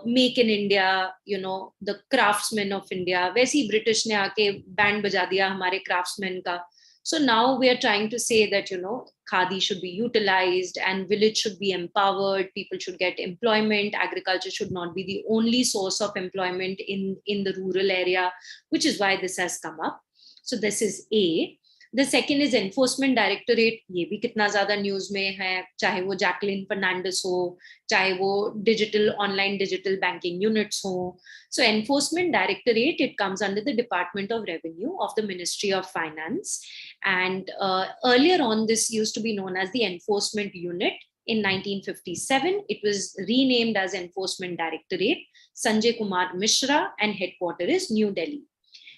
Make in India, you know, the craftsmen of India. वैसे British ने आके band बजा दिया हमारे craftsmen का. So now we are trying to say that, you know, Khadi should be utilized and village should be empowered. People should get employment. Agriculture should not be the only source of employment in the rural area, which is why this has come up. So this is A. The second is Enforcement Directorate. ये भी कितना ज़्यादा news में है, चाहे वो Jacqueline Fernandez हो, चाहे वो online digital banking units हो. So Enforcement Directorate, it comes under the Department of Revenue of the Ministry of Finance. And earlier on, this used to be known as the Enforcement Unit. In 1957, it was renamed as Enforcement Directorate. Sanjay Kumar Mishra, and headquarters is New Delhi.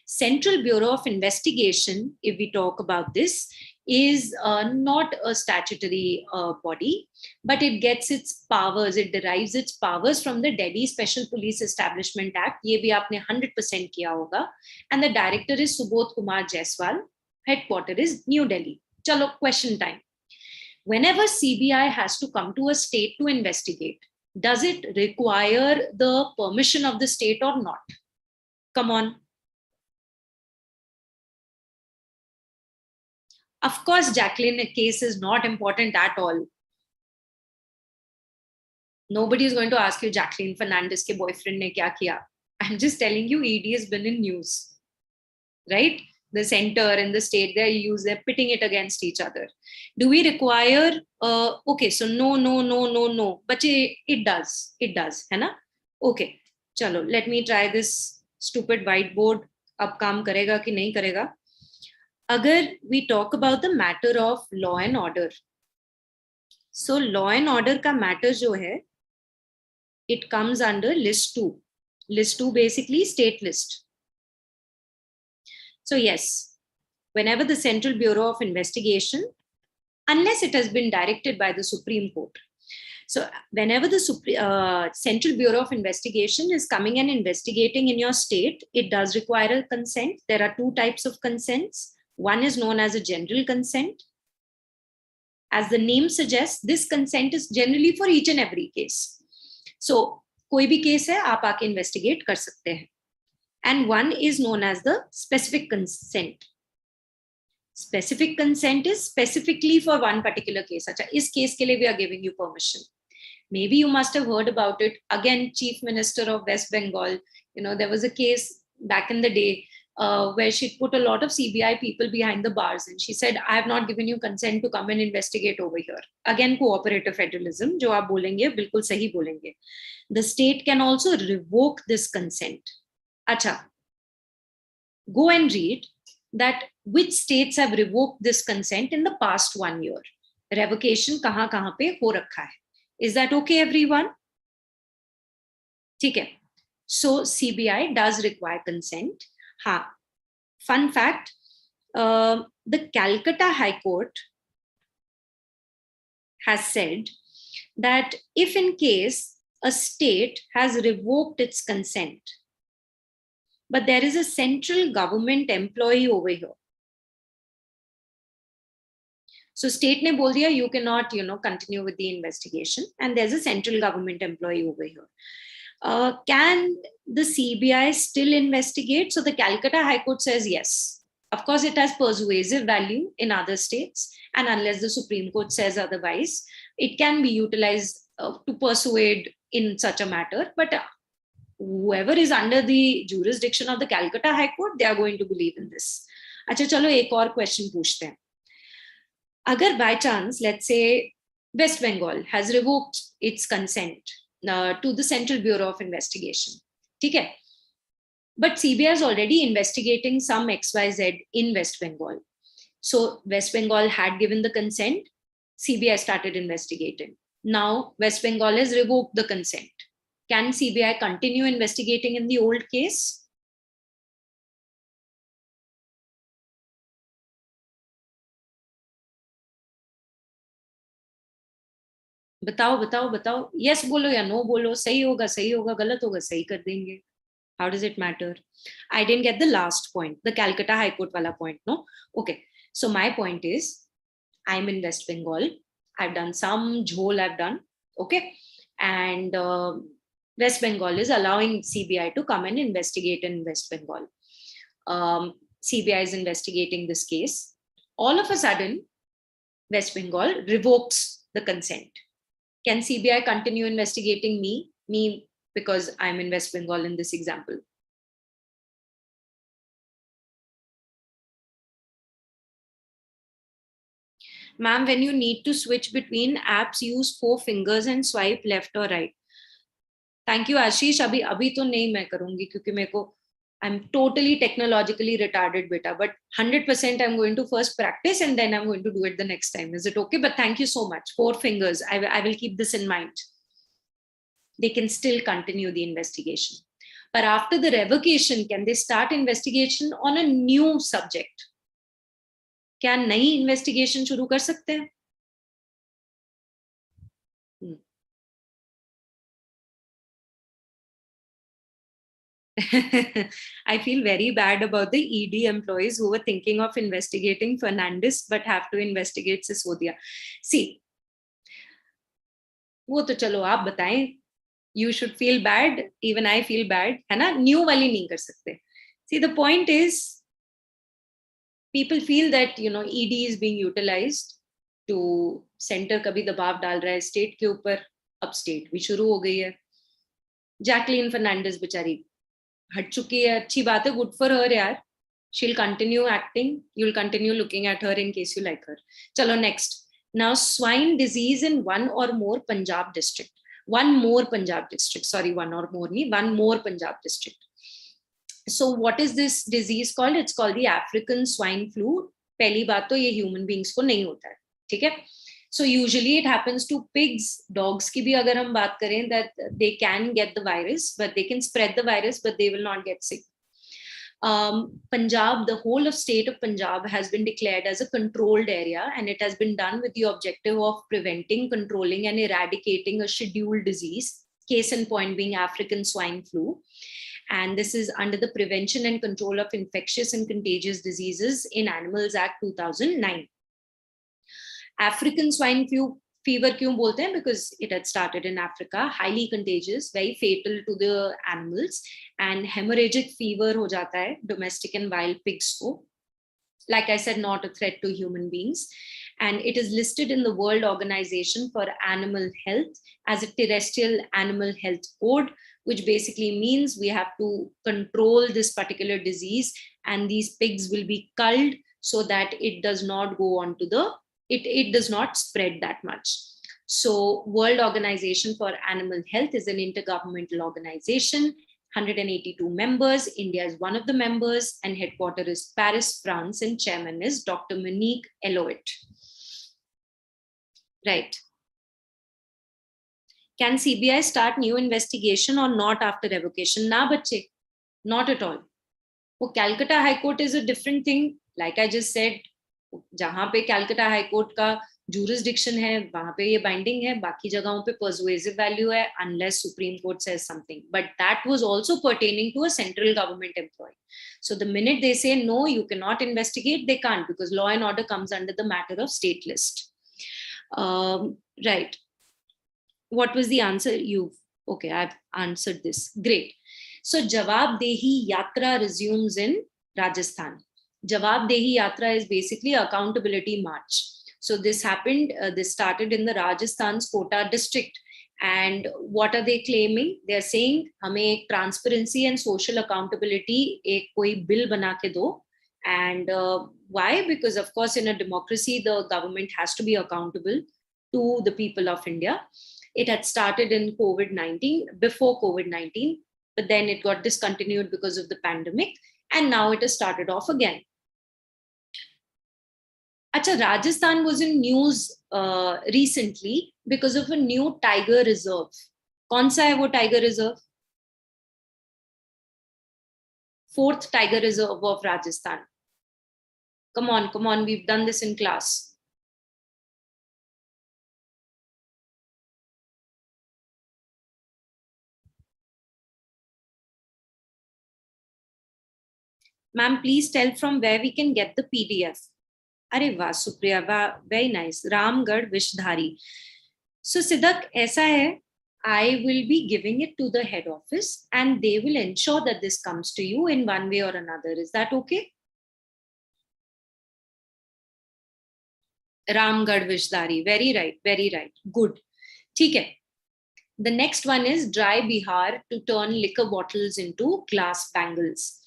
Central Bureau of Investigation, if we talk about this, is not a statutory body, but it gets its powers, it derives its powers from the Delhi Special Police Establishment Act. ये भी आपने 100% किया होगा. And the director is Subodh Kumar Jaiswal. Headquarters is New Delhi. Chalo, question time. Whenever CBI has to come to a state to investigate, does it require the permission of the state or not? Come on. Of course, Jacqueline case is not important at all. Nobody is going to ask you Jacqueline Fernandez ke boyfriend ne kya kiya. I'm just telling you, ED has been in news, right? The center and the state, they're pitting it against each other. Do we require, okay, so no, but it does, hai na? Okay, chalo, let me try this stupid whiteboard. Ab kaam karega ki nahi karega? Agar we talk about the matter of law and order. So law and order ka matter jo hai, it comes under list 2. List 2 basically state list. So yes, whenever the Central Bureau of Investigation, unless it has been directed by the Supreme Court. So whenever the Central Bureau of Investigation is coming and investigating in your state, it does require a consent. There are two types of consents. One is known as a general consent As the name suggests, this consent is generally for each and every case. So, कोई भी case है, आप आके investigate कर सकते हैं. And one is known as the specific consent. Specific consent is specifically for one particular case. Acha, is case ke liye we are giving you permission. Maybe you must have heard about it. Again, Chief Minister of West Bengal, there was a case back in the day where she put a lot of CBI people behind the bars, and she said, I have not given you consent to come and investigate over here. Again, cooperative federalism, jo aap bolenge, bilkul sahi bolenge. The state can also revoke this consent. Acha, go and read that which states have revoked this consent in the past 1 year. Revocation kahan pe ho rakha hai. Is that okay, everyone? Okay. So CBI does require consent. Fun fact, the Calcutta High Court has said that if in case a state has revoked its consent, but there is a central government employee over here. So state ne bol diya, you cannot, continue with the investigation, and there's a central government employee over here. Can the CBI still investigate? So the Calcutta High Court says yes. Of course, it has persuasive value in other states, and unless the Supreme Court says otherwise, it can be utilized to persuade in such a matter. But whoever is under the jurisdiction of the Calcutta High Court, they are going to believe in this. अच्छा चलो एक और question पूछते हैं. Agar by chance, let's say West Bengal has revoked its consent to the Central Bureau of Investigation, okay? But CBI is already investigating some XYZ in West Bengal. So West Bengal had given the consent, CBI started investigating. Now West Bengal has revoked the consent. Can CBI continue investigating in the old case? बताओ. Yes बोलो या no बोलो. सही होगा, गलत होगा, सही कर देंगे. How does it matter? I didn't get the last point, the Calcutta High Court wala point, no? Okay. So my point is, I'm in West Bengal. I've done some jhol I've done. Okay. And West Bengal is allowing CBI to come and investigate in West Bengal. CBI is investigating this case. All of a sudden, West Bengal revokes the consent. Can CBI continue investigating me because I'm in West Bengal in this example? Ma'am, when you need to switch between apps, use 4 fingers and swipe left or right. Thank you, Ashish. Abhi to nahi main karungi kyunki meko I'm totally technologically retarded, beta. But 100% I'm going to first practice and then I'm going to do it the next time. Is it okay? But thank you so much. 4 fingers. I will keep this in mind. They can still continue the investigation. But after the revocation, can they start investigation on a new subject? क्या नई investigation शुरू कर सकते हैं? I feel very bad about the ED employees who were thinking of investigating Fernandez but have to investigate Sisodia. See, वो तो चलो आप बताएं. You should feel bad. Even I feel bad. है ना? New वाली नहीं कर सकते. See, the point is, people feel that ED is being utilized to center कभी दबाव डाल रहा है state के ऊपर. अब state भी शुरू हो गई है. Jacqueline Fernandez बेचारी हट चुकी है. अच्छी बात है. Good for her यार. She'll continue acting. You'll continue looking at her in case you like her. चलो next. Now swine disease in one or more Punjab district. One more Punjab district. Sorry, one or more नहीं. One more Punjab district. So what is this disease called? It's called the African swine flu. पहली बात तो ये human beings को नहीं होता है. ठीक है? So usually it happens to pigs, dogs की भी अगर हम बात करें, that they can get the virus, but they can spread the virus, but they will not get sick. Punjab, the whole of state of Punjab has been declared as a controlled area, and it has been done with the objective of preventing, controlling, and eradicating a scheduled disease, case in point being African swine flu. And this is under the Prevention and Control of Infectious and Contagious Diseases in Animals Act 2009. African swine fever क्यों बोलते हैं? Because it had started in Africa, highly contagious, very fatal to the animals, and hemorrhagic fever हो जाता है domestic and wild pigs को. Like I said, not a threat to human beings. And it is listed in the World Organization for Animal Health as a terrestrial animal health code, which basically means we have to control this particular disease, and these pigs will be culled so that it does not go on to the it does not spread that much. So World Organization for Animal Health is an intergovernmental organization, 182 members. India is one of the members, and headquarters is Paris, France, and chairman is Dr. Monique Eloit. Right. Can CBI start new investigation or not after revocation? Na bache, not at all. Well, Calcutta High Court is a different thing. Like I just said, जहां पे Calcutta high court का jurisdiction है वहां पे ये binding है, बाकी जगहों पे persuasive value है unless Supreme Court says something. But that was also pertaining to a central government employee. So the minute they say no, you cannot investigate, they can't, because law and order comes under the matter of state list. Right. What was the answer? Okay, I've answered this. Great. So Jawabdehi Yatra resumes in Rajasthan. Jawabdehi Yatra is basically accountability march. So this happened, this started in the Rajasthan's Kota district. And what are they claiming? They're saying, hame transparency and social accountability, ek koi bill bana ke do. And why? Because of course, in a democracy, the government has to be accountable to the people of India. It had started in COVID-19, before COVID-19, but then it got discontinued because of the pandemic. And now it has started off again. Acha, Rajasthan was in news recently because of a new tiger reserve. Kaun sa hai wo tiger reserve? 4th tiger reserve of Rajasthan. Come on, we've done this in class. Ma'am, please tell from where we can get the PDF. Arey वाह सुप्रिया, वाह, very nice. Ramgarh Vishdhari. So Siddharth, ऐसा है, I will be giving it to the head office and they will ensure that this comes to you in one way or another. Is that okay? Ramgarh Vishdhari. Very right. Good. ठीक है. The next one is dry Bihar to turn liquor bottles into glass bangles.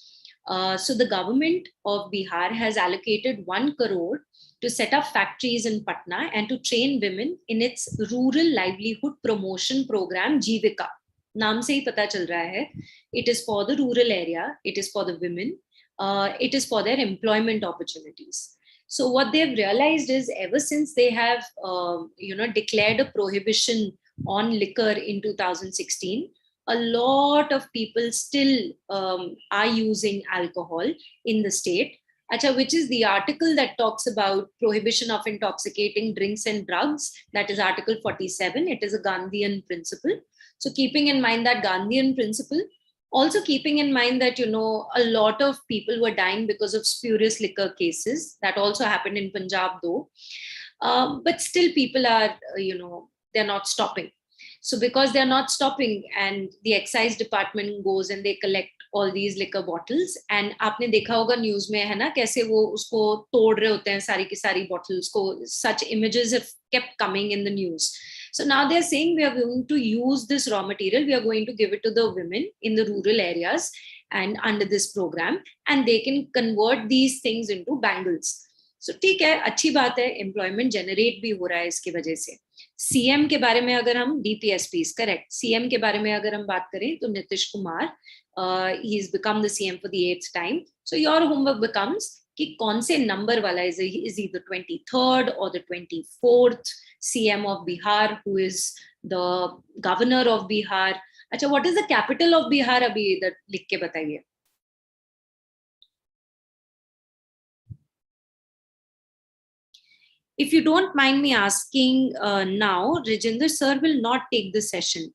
So the government of Bihar has allocated 1 crore to set up factories in Patna and to train women in its rural livelihood promotion program Jeevika. Naam se hi pata chal raha hai. It is for the rural area. It is for the women. It is for their employment opportunities. So what they've realized is, ever since they have declared a prohibition on liquor in 2016, a lot of people still are using alcohol in the state. Acha, which is the article that talks about prohibition of intoxicating drinks and drugs. That is Article 47. It is a Gandhian principle. So keeping in mind that Gandhian principle, also keeping in mind that, a lot of people were dying because of spurious liquor cases. That also happened in Punjab though. But still people are, they're not stopping. So because they're not stopping and the excise department goes and they collect all these liquor bottles, and आपने देखा होगा news में है ना कैसे वो उसको तोड़ रहे होते हैं सारी की सारी bottles को, such images have kept coming in the news. So now they're saying we are going to use this raw material, we are going to give it to the women in the rural areas and under this program, and they can convert these things into bangles. So ठीक है, अच्छी बात है, employment generate भी हो रहा है इसकी वजह से. सीएम के बारे में अगर हम डीपीएसपी करेक्ट, सीएम के बारे में अगर हम बात करें तो Nitish Kumar, he has become the CM for the 8th time. So your homework becomes कि कौन से नंबर वाला is either 23rd or the 24th CM of Bihar, who is the governor of Bihar. अच्छा, what is the capital of Bihar? अभी इधर लिख के बताइए. If you don't mind me asking now, Rajinder sir will not take the session.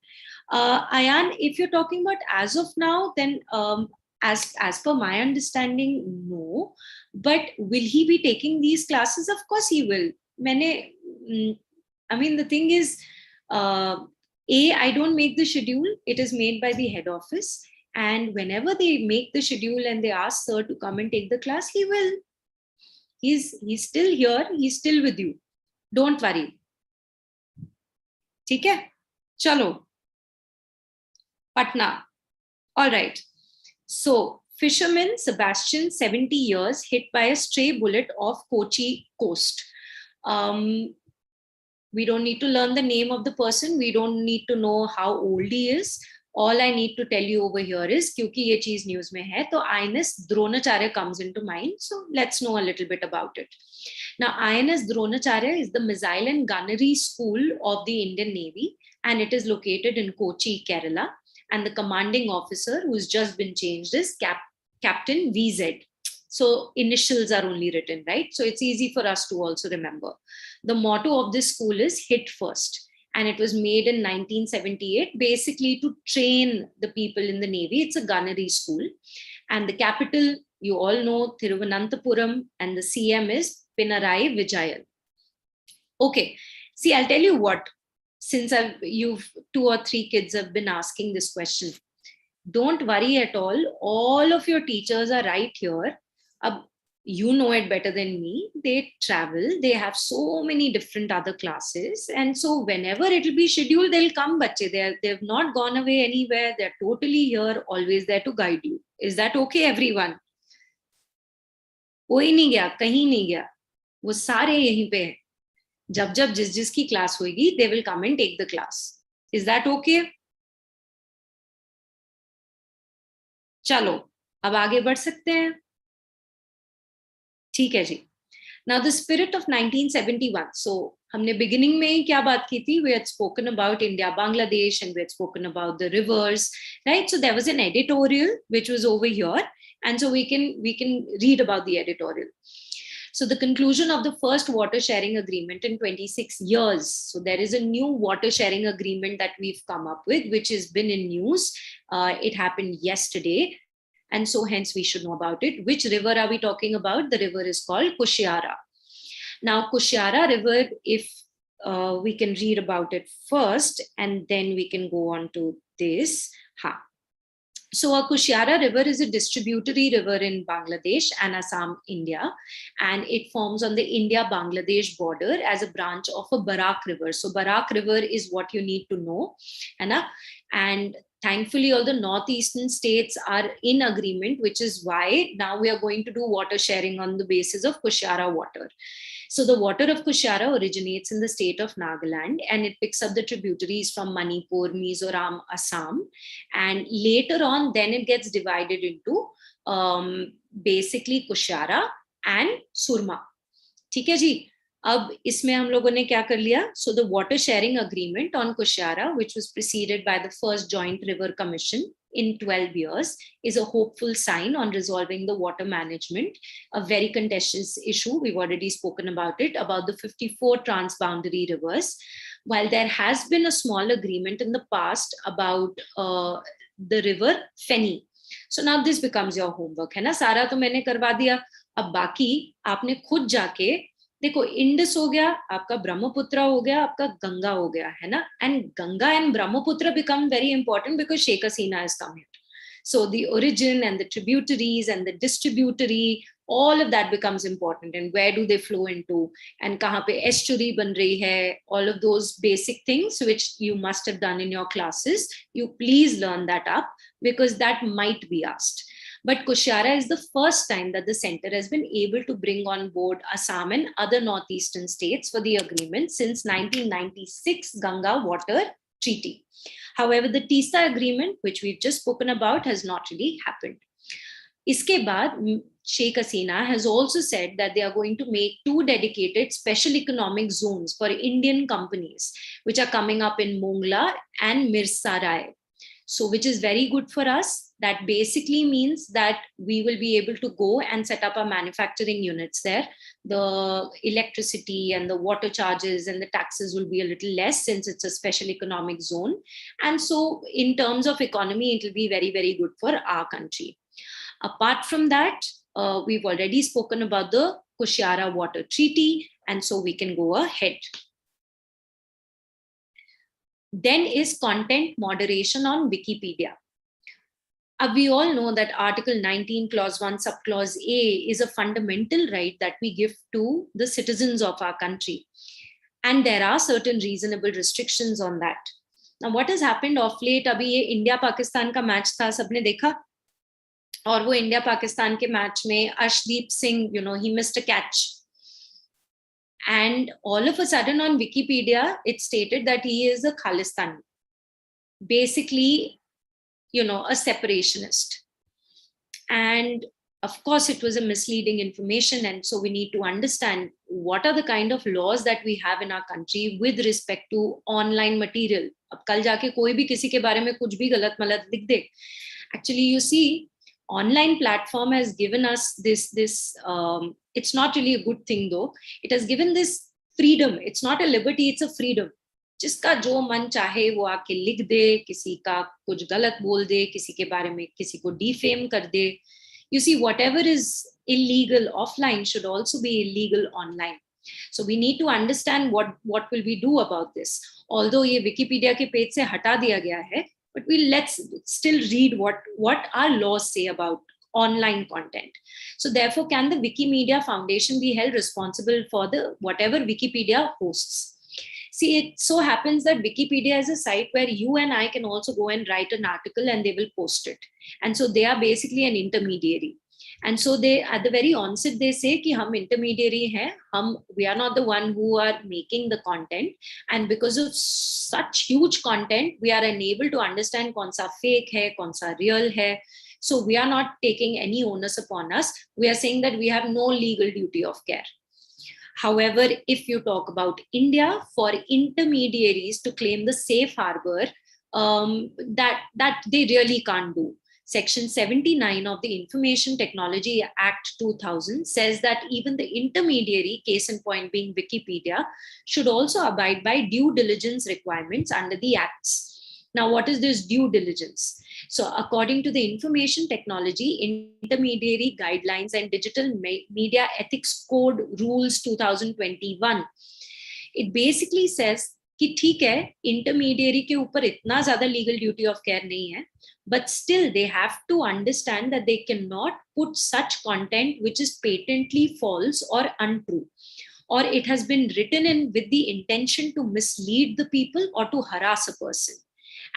Ayan, if you're talking about as of now, then as per my understanding, no. But will he be taking these classes? Of course he will. मैंने I mean, the thing is, I don't make the schedule. It is made by the head office. And whenever they make the schedule and they ask sir to come and take the class, he will. He's still here. He's still with you. Don't worry. ठीक है? Chalo. Patna. All right. So, fisherman Sebastian, 70 years, hit by a stray bullet off Kochi coast. We don't need to learn the name of the person. We don't need to know how old he is. All I need to tell you over here is, क्योंकि ये चीज news में है, तो INS Dronacharya comes into mind. So let's know a little bit about it. Now, INS Dronacharya is the missile and gunnery school of the Indian Navy, and it is located in Kochi, Kerala. And the commanding officer, who's just been changed, is Captain VZ. So initials are only written, right? So it's easy for us to also remember. The motto of this school is hit first. And it was made in 1978, basically to train the people in the Navy. It's a gunnery school. And the capital, you all know, Thiruvananthapuram, and the CM is Pinarayi Vijayan. Okay, see, I'll tell you what, since you've 2 or 3 kids have been asking this question, don't worry at all of your teachers are right here. You know it better than me. They travel, they have so many different other classes, and so whenever it will be scheduled, they'll come. Bache, they've not gone away anywhere. They're totally here, always there to guide you. Is that okay, everyone? कोई नहीं गया, कहीं नहीं गया, वो सारे यहीं पे हैं. जब जब जिसकी क्लास होगी, they will come and take the class. Is that okay? चलो, अब आगे बढ़ सकते हैं. ठीक है जी. Now the spirit of 1971. So हमने beginning में ही क्या बात की थी? We had spoken about India, Bangladesh, and we had spoken about the rivers, right? So there was an editorial which was over here, and so we can read about the editorial. So the conclusion of the first water sharing agreement in 26 years. So there is a new water sharing agreement that we've come up with, which has been in news. It happened yesterday. And so hence we should know about it. Which river are we talking about? The river is called Kushiara. Now Kushiara River, if we can read about it first, and then we can go on to this. So a Kushiara River is a distributary river in Bangladesh and Assam, India, and it forms on the India-Bangladesh border as a branch of a Barak River. So Barak River is what you need to know, and thankfully all the northeastern states are in agreement, which is why now we are going to do water sharing on the basis of Kushiara water. So the water of Kushiara originates in the state of Nagaland, and it picks up the tributaries from Manipur, Mizoram, Assam. And later on, then it gets divided into basically Kushiara and Surma. ठीक है जी. अब इसमें हम लोगों ने क्या कर लिया? So the water sharing agreement on Kushiara, which was preceded by the first joint river commission in 12 years, is a hopeful sign on resolving the water management, a very contentious issue. We've already spoken about it, about the 54 transboundary rivers. While there has been a small agreement in the past about the river Feni. So now this becomes your homework, है ना? सारा तो मैंने करवा दिया. अब बाकी आपने खुद जाके देखो, इंडस हो गया आपका, ब्रह्मपुत्र हो गया आपका, गंगा हो गया, है ना? And Ganga and Brahmaputra become very important because Sheikh Hasina has come here. So the origin and the tributaries and the distributary, all of that becomes important, and where do they flow into, and kahan pe estuary ban rahi hai, all of those basic things which you must have done in your classes. You please learn that up because that might be asked. But Kushiara is the first time that the center has been able to bring on board Assam and other northeastern states for the agreement since 1996 Ganga Water Treaty. However, the Tista agreement, which we've just spoken about, has not really happened. Iske baad, Sheikh Hasina has also said that they are going to make 2 dedicated special economic zones for Indian companies, which are coming up in Mongla and Mirsarai. So, which is very good for us. That basically means that we will be able to go and set up our manufacturing units there. The electricity and the water charges and the taxes will be a little less since it's a special economic zone. And so in terms of economy, it will be very, very good for our country. Apart from that, we've already spoken about the Kushiara Water Treaty, and so we can go ahead. Then is content moderation on Wikipedia. We all know that Article 19, Clause 1, Subclause A is a fundamental right that we give to the citizens of our country. And there are certain reasonable restrictions on that. Now, what has happened of late, अभी ये इंडिया-पाकिस्तान का match था, सबने देखा? और वो इंडिया-पाकिस्तान के match में Arshdeep Singh, he missed a catch. And all of a sudden on Wikipedia, it stated that he is a Khalistani. Basically, a separationist. And of course, it was a misleading information. And so we need to understand what are the kind of laws that we have in our country with respect to online material. Ab kal jaake koi bhi kisi ke bare mein kuch bhi galat malat likh de. Actually, you see, online platform has given us this it's not really a good thing though. It has given this freedom. It's not a liberty, it's a freedom. जिसका जो मन चाहे वो आके लिख दे, किसी का कुछ गलत बोल दे, किसी के बारे में किसी को डिफेम कर दे. You see, whatever is illegal offline should also be illegal online. So we need to understand what will we do about this. Although ये Wikipedia के पेज से हटा दिया गया है, but let's still read what our laws say about online content. So therefore, can the Wikimedia Foundation be held responsible for the whatever Wikipedia hosts? See, it so happens that Wikipedia is a site where you and I can also go and write an article and they will post it. And so they are basically an intermediary. And so they, at the very onset, they say कि हम intermediary हैं, we are not the one who are making the content. And because of such huge content, we are unable to understand कौन सा fake है, कौन सा real है. So we are not taking any onus upon us. We are saying that we have no legal duty of care. However, if you talk about India, for intermediaries to claim the safe harbor, that they really can't do. Section 79 of the Information Technology Act 2000 says that even the intermediary, case in point being Wikipedia, should also abide by due diligence requirements under the acts. Now, what is this due diligence? So according to the Information Technology, Intermediary Guidelines and Digital Media Ethics Code Rules 2021, it basically says कि ठीक है, intermediary के ऊपर इतना ज़्यादा legal duty of care नहीं है, but still they have to understand that they cannot put such content which is patently false or untrue, or it has been written in with the intention to mislead the people or to harass a person.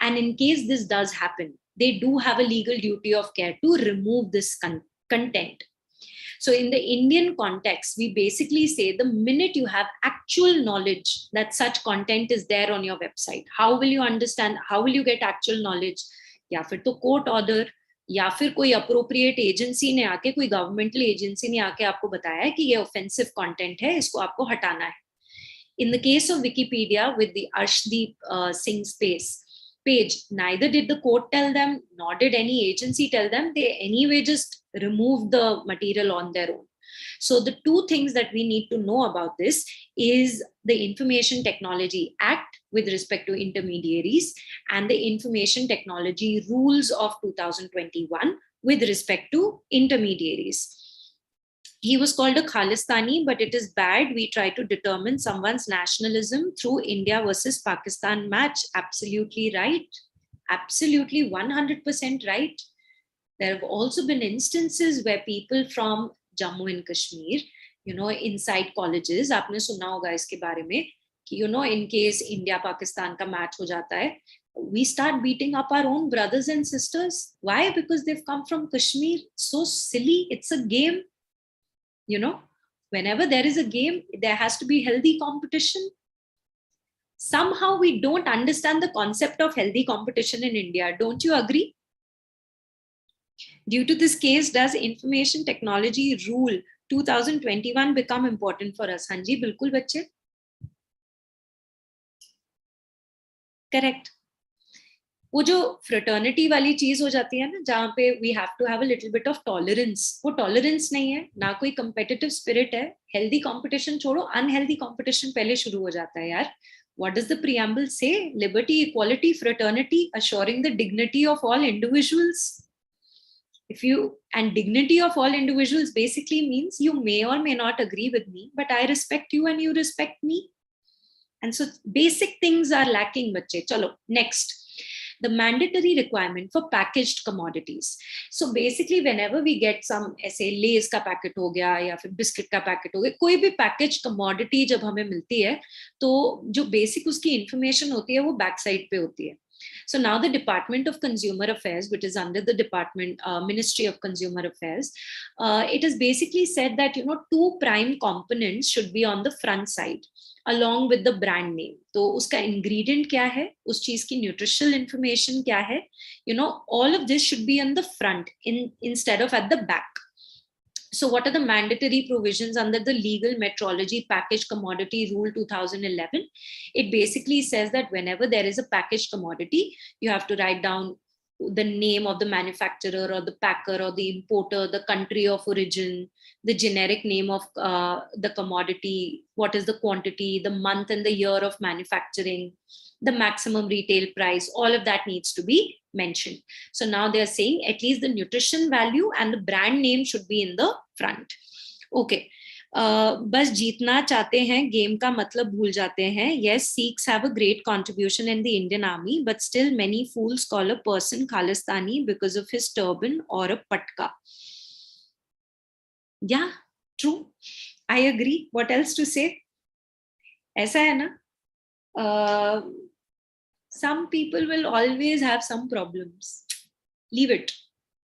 And in case this does happen, they do have a legal duty of care to remove this content. So in the Indian context, we basically say the minute you have actual knowledge that such content is there on your website, how will you understand, how will you get actual knowledge? या फिर तो court order, या फिर कोई appropriate agency ने आके, कोई governmental agency ने आके आपको बताया है कि ये offensive content है, इसको आपको हटाना है. In the case of Wikipedia with the Arshdeep Singh's page, neither did the court tell them, nor did any agency tell them. They anyway just removed the material on their own. So the two things that we need to know about this is the Information Technology Act with respect to intermediaries and the Information Technology Rules of 2021 with respect to intermediaries. He was called a Khalistani, but it is bad. We try to determine someone's nationalism through India versus Pakistan match. Absolutely right. Absolutely 100% right. There have also been instances where people from Jammu and Kashmir, inside colleges, आपने सुना होगा इसके बारे में कि, in case India-Pakistan का match हो जाता है, we start beating up our own brothers and sisters. Why? Because they've come from Kashmir. So silly. It's a game. Whenever there is a game, there has to be healthy competition. Somehow we don't understand the concept of healthy competition in India. Don't you agree? Due to this case, does Information Technology Rule 2021 become important for us? Hanji, bilkul bachche. Correct. वो जो fraternity वाली चीज हो जाती है ना, जहाँ पे we have to have a little bit of tolerance, वो टॉलरेंस नहीं है, ना कोई कंपेटिटिव स्पिरिट है. हेल्दी कंपटीशन छोड़ो, अनहेल्दी कंपटीशन पहले शुरू हो जाता है यार. What does the preamble say? Liberty, equality, fraternity, assuring the dignity of all individuals. And dignity of all individuals basically means you may or may not agree with me, but I respect you and you respect me. And so basic things are lacking, bache. Chalo, next. The mandatory requirement for packaged commodities. So basically, whenever we get some, ऐसे less का packet हो गया या फिर biscuit का packet हो गया, कोई भी पैकेज कमोडिटी जब हमें मिलती है, तो जो बेसिक उसकी इंफॉर्मेशन होती है वो बैक साइड पे होती है. So now the Department of Consumer Affairs, which is under the Ministry of Consumer Affairs, it has basically said that, two prime components should be on the front side along with the brand name. तो उसका ingredient क्या है, उस चीज की nutritional information क्या है, all of this should be on the front instead of at the back. So what are the mandatory provisions under the Legal Metrology Packaged Commodity Rule 2011? It basically says that whenever there is a packaged commodity, you have to write down the name of the manufacturer or the packer or the importer, the country of origin, the generic name of the commodity, what is the quantity, the month and the year of manufacturing, the maximum retail price, all of that needs to be mentioned. So now they are saying at least the nutrition value and the brand name should be in the front. Okay. बस जीतना चाहते हैं, game का मतलब भूल जाते हैं. Yes, Sikhs have a great contribution in the Indian army, but still many fools call a person Khalistani because of his turban or a patka. Yeah, true. I agree. What else to say? ऐसा है ना? Some people will always have some problems. Leave it.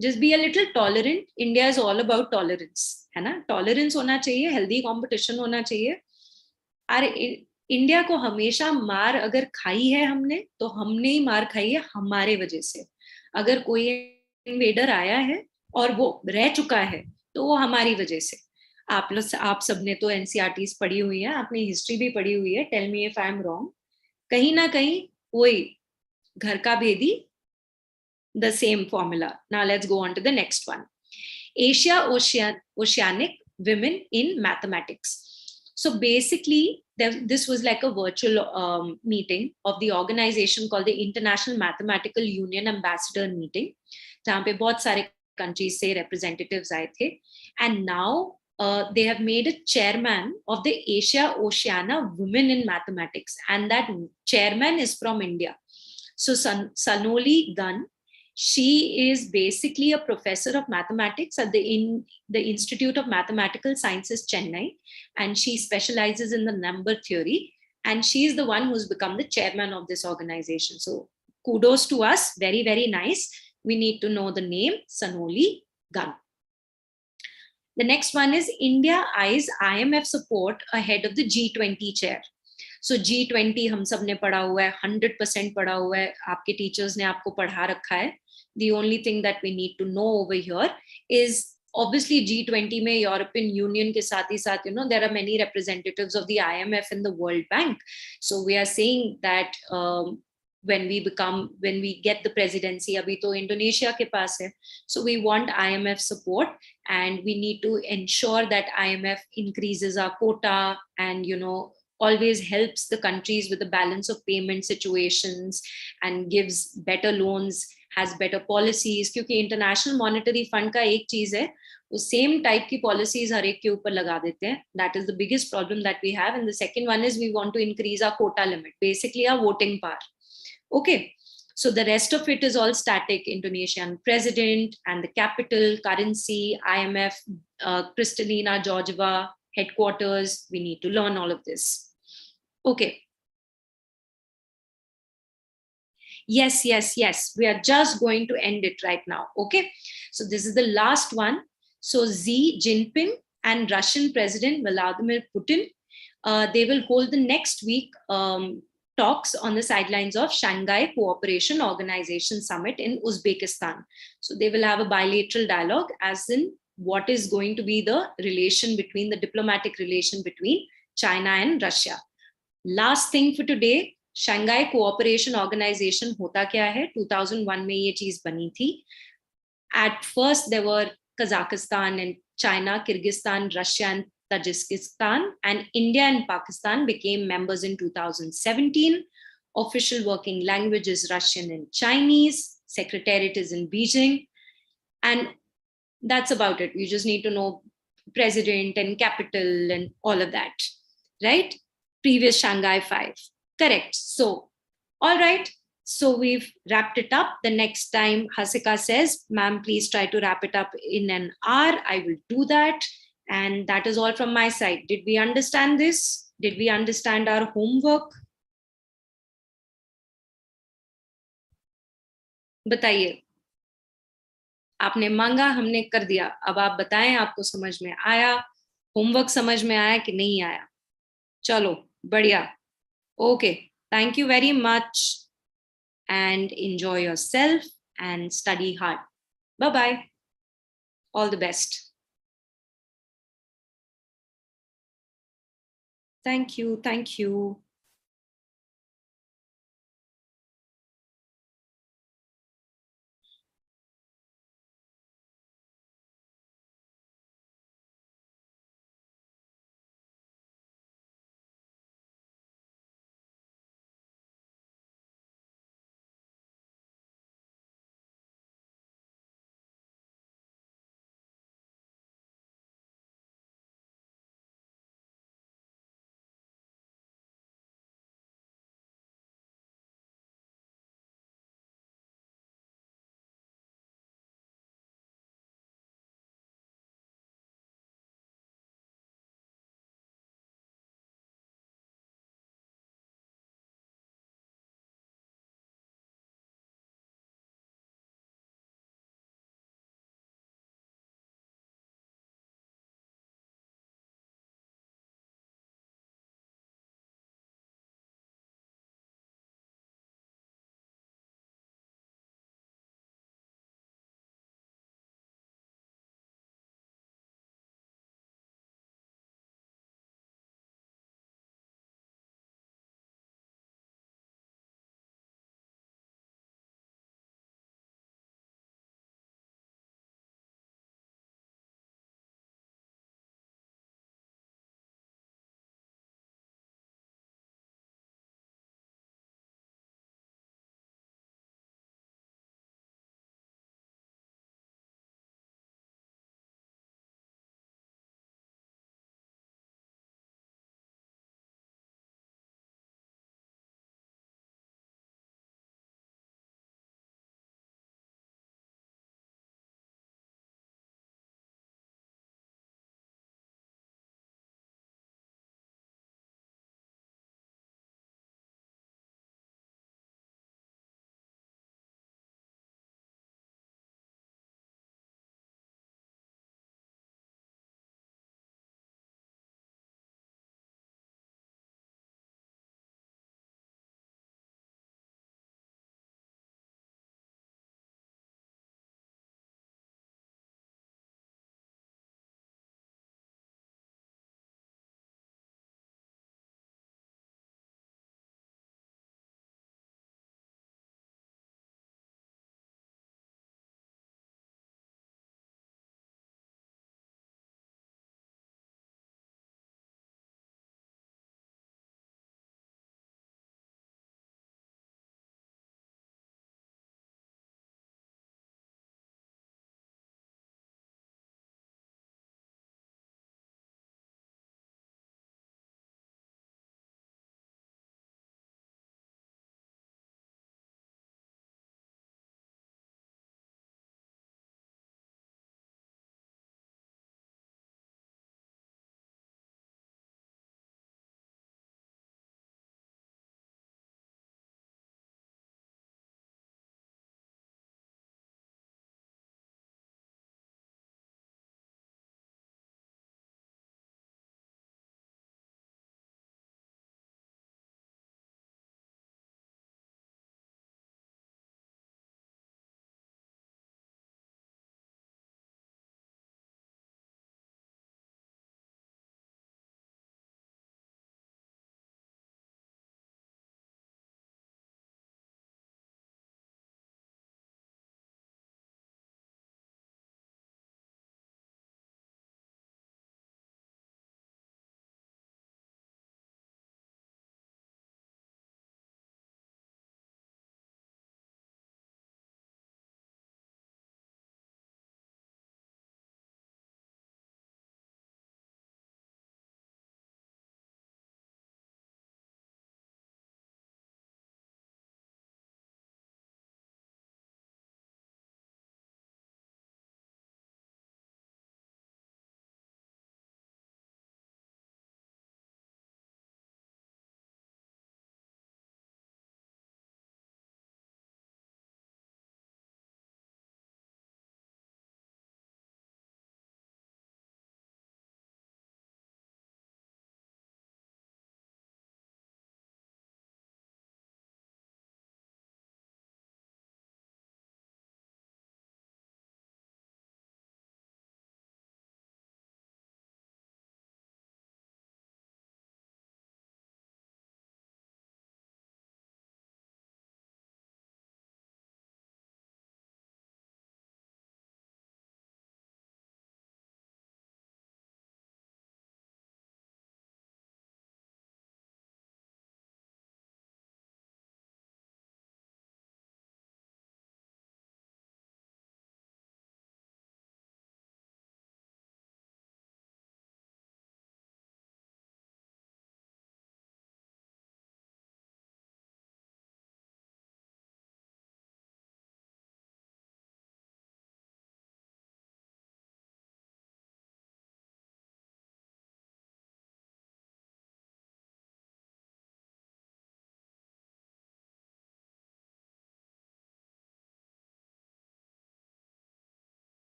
Just be a little tolerant. India is all about tolerance. है ना? Tolerance होना चाहिए, healthy competition होना चाहिए. और इंडिया को हमेशा मार अगर खाई है हमने, तो हमने ही मार खाई है हमारे वजह से. अगर कोई इन्वेडर आया है और वो रह चुका है, तो वो हमारी वजह से. आप सबने तो एनसीईआरटीज पढ़ी हुई है, आपने हिस्ट्री भी पढ़ी हुई है. Tell me if I am wrong. कहीं ना कहीं वही घर का भेदी, the same formula. Now let's go on to the next one. Oceanic women in mathematics. So basically, this was like a virtual meeting of the organization called the International Mathematical Union Ambassador Meeting, जहाँ पे बहुत सारे countries से representatives आए थे. And now they have made a chairman of the Asia Oceania Women in Mathematics, and that chairman is from India. So Sonali Gunn, she is basically a professor of mathematics at the Institute of Mathematical Sciences, Chennai, and she specializes in the number theory, and she is the one who's become the chairman of this organization. So kudos to us, very, very nice. We need to know the name, Sonali Gunn. The next one is India eyes IMF support ahead of the G20 chair. So G20 हम सब ने पढ़ा हुआ है, 100% पढ़ा हुआ है, आपके टीचर्स ने आपको पढ़ा रखा है. The only thing that we need to know over here is obviously G20 में European Union के साथ ही साथ, there are many representatives of the IMF and the World Bank. So we are saying that when we get the presidency, abhi to Indonesia ke paas hai. So we want IMF support, and we need to ensure that IMF increases our quota and, always helps the countries with the balance of payment situations and gives better loans, has better policies. क्योंकि International Monetary Fund का एक चीज है, वो same type की policies हर एक के ऊपर लगा देते हैं. That is the biggest problem that we have. And the second one is we want to increase our quota limit, basically our voting power. Okay. So the rest of it is all static. Indonesian president and the capital, currency, IMF, Kristalina Georgieva, headquarters. We need to learn all of this. Okay. Yes. We are just going to end it right now. Okay. So this is the last one. So Xi Jinping and Russian President Vladimir Putin, they will hold the next week talks on the sidelines of Shanghai Cooperation Organization Summit in Uzbekistan. So they will have a bilateral dialogue as in what is going to be the diplomatic relation between China and Russia. Last thing for today, Shanghai Cooperation Organization hota kya hai? 2001 में ये चीज बनी थी. At first there were Kazakhstan and China, Kyrgyzstan, Russia and Tajikistan, and India and Pakistan became members in 2017. Official working language is Russian and Chinese. Secretariat is in Beijing. And That's about it. You just need to know president and capital and all of that, right? Previous Shanghai 5. Correct. So, all right. So we've wrapped it up. The next time Hasika says, ma'am, please try to wrap it up in an hour, I will do that. And that is all from my side. Did we understand this? Did we understand our homework? बताइए. आपने मांगा, हमने कर दिया. अब आप बताएं आपको समझ में आया, होमवर्क समझ में आया कि नहीं आया. चलो बढ़िया. Okay, thank you very much and enjoy yourself and study hard. Bye bye. All the best. Thank you. Thank you.